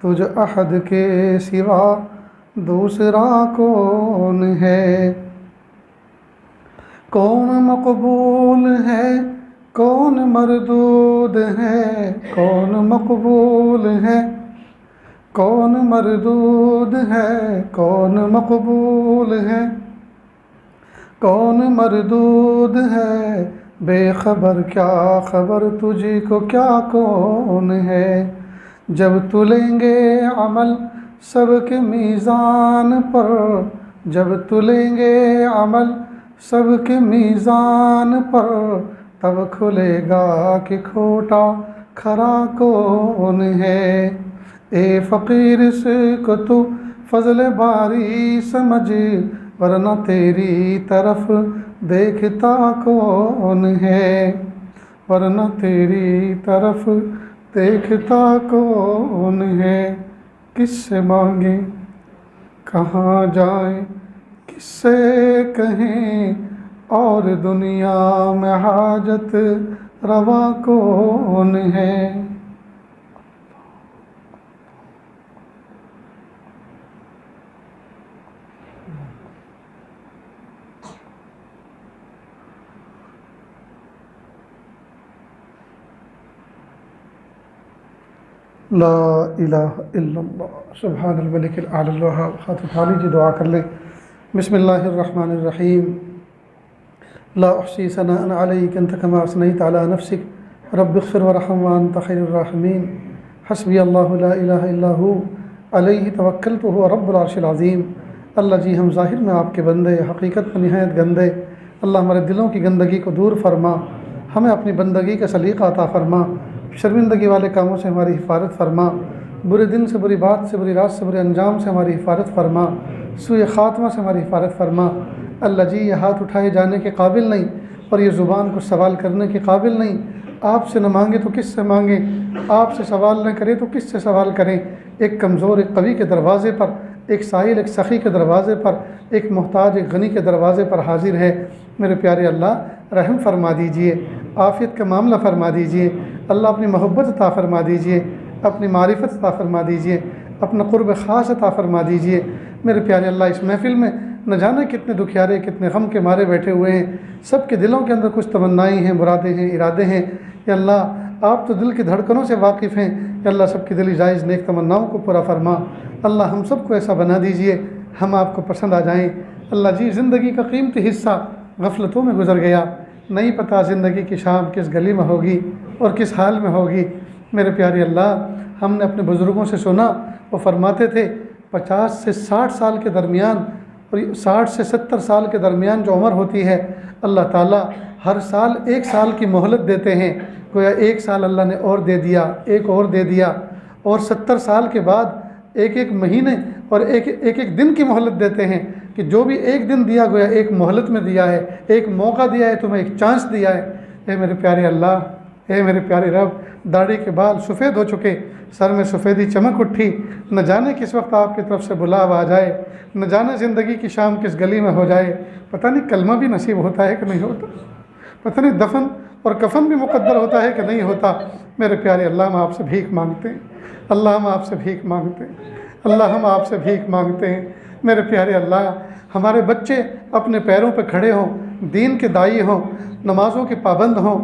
तुझ अहद के सिवा दूसरा कौन है। कौन मकबूल है कौन मरदूद है, कौन मकबूल है कौन मरदूद है, कौन मकबूल है कौन मरदूद है। बेखबर क्या खबर तुझी को क्या कौन है। जब तुलेंगे अमल सबके मीज़ान पर, जब तुलेंगे अमल सबके मीज़ान पर, तब खुलेगा कि खोटा खरा कौन है। ए फ़कीर इसको तू फ़ज़ल बारी समझ, वरना तेरी तरफ देखता कौन है, वरना तेरी तरफ देखता कौन है। किससे मांगे कहाँ जाएं, किससे कहें, और दुनिया में हाजत रवा कौन है। ला इलाहा इल्लल्लाह सुब्हानल मलिकिल आलिल वहाब। हाथ उठा लीजिए, दुआ कर लें। बिस्मिल्लाहिर्रहमानिर्रहीम। ला उहसी सनाअन अलैका अंत कमा असनैता अला नफ्सिक रब्बिग़फिर वरहम व अंत खैरुर राहिमीन। हस्बी अल्लाहु ला इलाहा इल्ला हु अलैहि तवक्कलतु हुवा रब्बुल अर्शिल अज़ीम। अल्लाह जी, हम ज़ाहिर में आपके बंदे, हकीकत में निहायत गंदे। अल्लाह हमारे दिलों की गंदगी को दूर फरमा, हमें अपनी बंदगी का सलीक़ा अता फरमा। शर्मिंदगी वाले कामों से हमारी हिफाजत फरमा, बुरे दिन से, बुरी बात से, बुरी रात से, बुरे अंजाम से हमारी हिफाजत फरमा, सूए ख़ात्मा से हमारी हिफाजत फरमा। अल्लाह जी, ये हाथ उठाए जाने के काबिल नहीं और ये ज़ुबान को सवाल करने के काबिल नहीं। आपसे न मांगे तो किससे मांगे, आपसे सवाल न करें तो किससे सवाल करें। एक कमज़ोर एक कवी के दरवाज़े पर, एक साहिल एक सखी के दरवाज़े पर, एक मोहताज एक गनी के दरवाज़े पर हाजिर है। मेरे प्यारे अल्लाह, रहम फरमा दीजिए, आफ़ियत का मामला फरमा दीजिए। अल्लाह, अपनी मोहब्बत अता फरमा दीजिए, अपनी मारिफत अता फरमा दीजिए, अपना क़ुर्ब ख़ास अता फरमा दीजिए। मेरे प्यारे अल्लाह, इस महफ़िल में न जाने कितने दुखियारे, कितने गम के मारे बैठे हुए हैं। सब के दिलों के अंदर कुछ तमन्नाएँ हैं, मुरादें हैं, इरादे हैं। या अल्लाह, आप तो दिल की धड़कनों से वाकिफ़ हैं। या अल्लाह, सबकी दिली जायज़ नेक तमन्नाओं को पूरा फरमा। अल्लाह, हम सबको ऐसा बना दीजिए हम आपको पसंद आ जाएँ। अल्लाह जी, ज़िंदगी का कीमती हिस्सा गफलतों में गुजर गया, नहीं पता ज़िंदगी की शाम किस गली में होगी और किस हाल में होगी। मेरे प्यारे अल्लाह, हमने अपने बुज़ुर्गों से सुना, वो फरमाते थे 50 से 60 साल के दरमियान और 60 से 70 साल के दरमियान जो उम्र होती है, अल्लाह ताला हर साल 1 साल की मोहलत देते हैं। गोया 1 साल अल्लाह ने और दे दिया, एक और दे दिया, और 70 साल के बाद एक एक महीने और एक एक दिन की मोहलत देते हैं कि जो भी एक दिन दिया गोया एक मोहलत में दिया है, एक मौका दिया है, तुम्हें एक चांस दिया है। ए मेरे प्यारे अल्लाह, ए मेरे प्यारे रब, दाढ़ी के बाल सफ़ेद हो चुके, सर में सफ़ेदी चमक उठी, न जाने किस वक्त आपकी तरफ से बुलाव आ जाए, न जाने ज़िंदगी की शाम किस गली में हो जाए। पता नहीं कलमा भी नसीब होता है कि नहीं होता। पता नहीं दफन और कफन भी मुकद्दर होता है कि नहीं होता। मेरे प्यारे अल्लाह, हम आपसे भीख मांगते हैं। अल्लाह, हम आपसे भीख मांगते हैं। अल्लाह, हम आपसे भीख मांगते हैं। मेरे प्यारे अल्लाह, हमारे बच्चे अपने पैरों पर खड़े हों, दीन के दाई हों, नमाज़ों के पाबंद हों,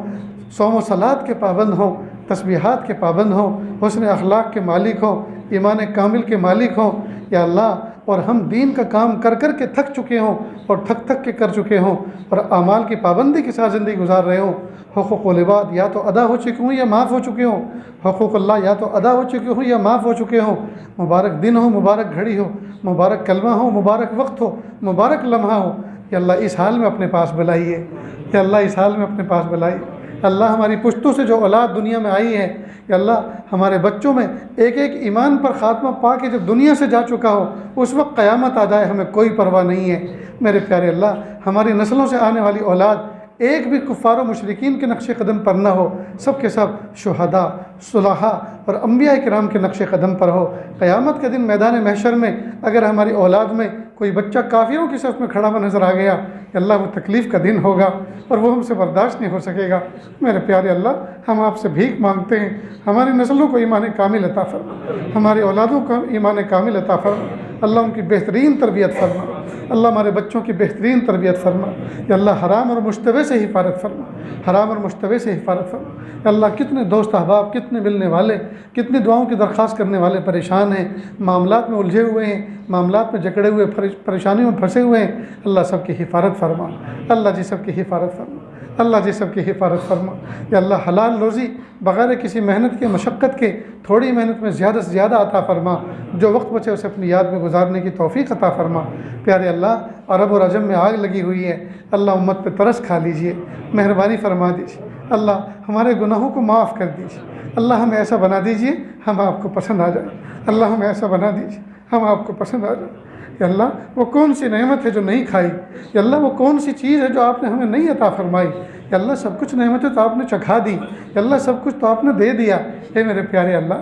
सौम व सलात के पाबंद हों, तस्बीहात के पाबंद हों, हुस्न अखलाक के मालिक हों, ईमान कामिल के मालिक हों या अल्लाह। और हम दीन का काम कर कर के थक चुके हों और थक थक के कर चुके हों और अमाल की पाबंदी के साथ ज़िंदगी गुजार रहे हों। हुकूक़ुल इबाद या तो अदा हो चुके हों या माफ़ हो चुके हों। हुकूक़ुल्लाह या तो अदा हो चुके हों या माफ़ हो चुके हों। मुबारक दिन हो, मुबारक घड़ी हो, मुबारक कलमा हो, मुबारक वक्त हो, मुबारक लम्हा हो। या अल्लाह, इस हाल में अपने पास बुलाइए। या अल्लाह, इस हाल में अपने पास बुलाइए। अल्लाह, हमारी पुश्तों से जो औलाद दुनिया में आई है, या अल्लाह, हमारे बच्चों में एक एक ईमान पर ख़ात्मा पा के जब दुनिया से जा चुका हो, उस वक्त क़यामत आ जाए, हमें कोई परवाह नहीं है। मेरे प्यारे अल्लाह, हमारी नस्लों से आने वाली औलाद एक भी कुफ़ार व मुशरिकीन के नक्शे कदम पर न हो, सब के सब शुहदा, सुलहा और अम्बिया किराम के नक्शे कदम पर हो। क़यामत के दिन मैदान महशर में अगर हमारी औलाद में कोई बच्चा काफिरों की सफ़ में खड़ा हुआ नज़र आ गया, अल्लाह, वो तकलीफ़ का दिन होगा और वो हमसे बर्दाश्त नहीं हो सकेगा। मेरे प्यारे अल्लाह, हम आपसे भीख मांगते हैं, हमारी नस्लों को ईमान कामिल अता फरमा, हमारी औलादों को ईमान कामिल अता फरमा। अल्लाह, उनकी बेहतरीन तरबियत फरमा। अल्लाह, हमारे बच्चों की बेहतरीन तरबियत फरमा। या अल्लाह, हराम और मुश्तबे से हिफाजत फरमा, हराम और मुश्तबे से हिफाजत फरमा। या अल्लाह, कितने दोस्त अहबाब, कितने मिलने वाले, कितनी दुआओं की दरख्वास्त करने वाले परेशान हैं, मामलात में उलझे हुए हैं, मामलात में जकड़े हुए, परेशानियों में फंसे हुए हैं। अल्लाह, सबकी हिफाजत फरमा। अल्लाह जी, सबकी हिफाजत फरमा। अल्लाह जी, सबकी हिफाजत फरमा। या अल्लाह, हलाल रोज़ी बग़ैर किसी मेहनत के, मशक्क़त के, थोड़ी मेहनत में ज़्यादा से ज़्यादा अता फरमा। जो वक्त बचे उसे अपनी याद में गुजारने की तौफ़ीक़ अता फरमा। प्यारे अल्लाह, अरब और अजम में आग लगी हुई है, अल्लाह, उम्मत पे तरस खा लीजिए, मेहरबानी फरमा दीजिए। अल्लाह, हमारे गुनाहों को माफ़ कर दीजिए। अल्लाह, हमें ऐसा बना दीजिए हम आपको पसंद आ जाए। अल्लाह, हमें ऐसा बना दीजिए हम आपको पसंद आ जाए। या अल्लाह, वो कौन सी नेमत है जो नहीं खाई? या अल्लाह, वो कौन सी चीज़ है जो आपने हमें नहीं अता फरमाई? या अल्लाह, सब कुछ नेमतें तो आपने चखा दी। या अल्लाह, सब कुछ तो आपने दे दिया। हे मेरे प्यारे अल्लाह,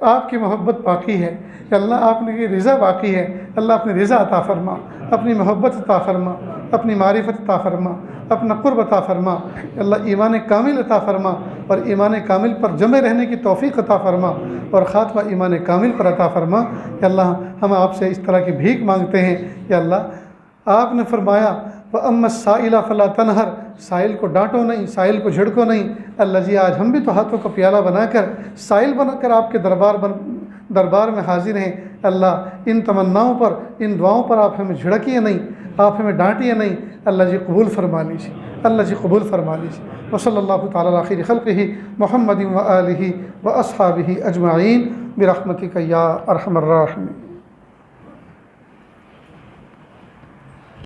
आपकी मोहब्बत बाकी है। या अल्लाह, आपने की रिज़ा बाकी है। अल्लाह, अपनी रिज़ा अता फरमा, अपनी मोहब्बत अता फरमा, अपनी मारिफत अता फरमा, अपना क़ुर्ब अता फरमा। अल्लाह, ईमान कामिल अता फरमा और ईमान कामिल पर जमे रहने की तौफ़ीक़ अता फरमा और ख़ात्मा ईमान कामिल पर अता फरमा। या अल्लाह, हम आपसे इस तरह की भीख मांगते हैं। या अल्लाह, आपने फरमाया व अम्मा साइला फ़ला तनहर, साइल को डांटो नहीं, साइल को झिड़को नहीं। अल्लाह जी, आज हम भी तो हाथों का प्याला बनाकर, साइल बनाकर आपके दरबार में हाजिर हैं। अल्लाह, इन तमन्नाओं पर, इन दुआओं पर आप हमें झिड़किए नहीं, आप हमें डांटिए नहीं। अल्लाह जी, कबूल फरमा लीजिए। अल्लाह जी, कबूल फरमा लीजिए। वसल्लल्लाहु तआला अला खैरि खल्क़िही मुहम्मदिन व आलिही व अस्हाबिही अजमाइन बिरहमतिका या अरहमर राहिमीन।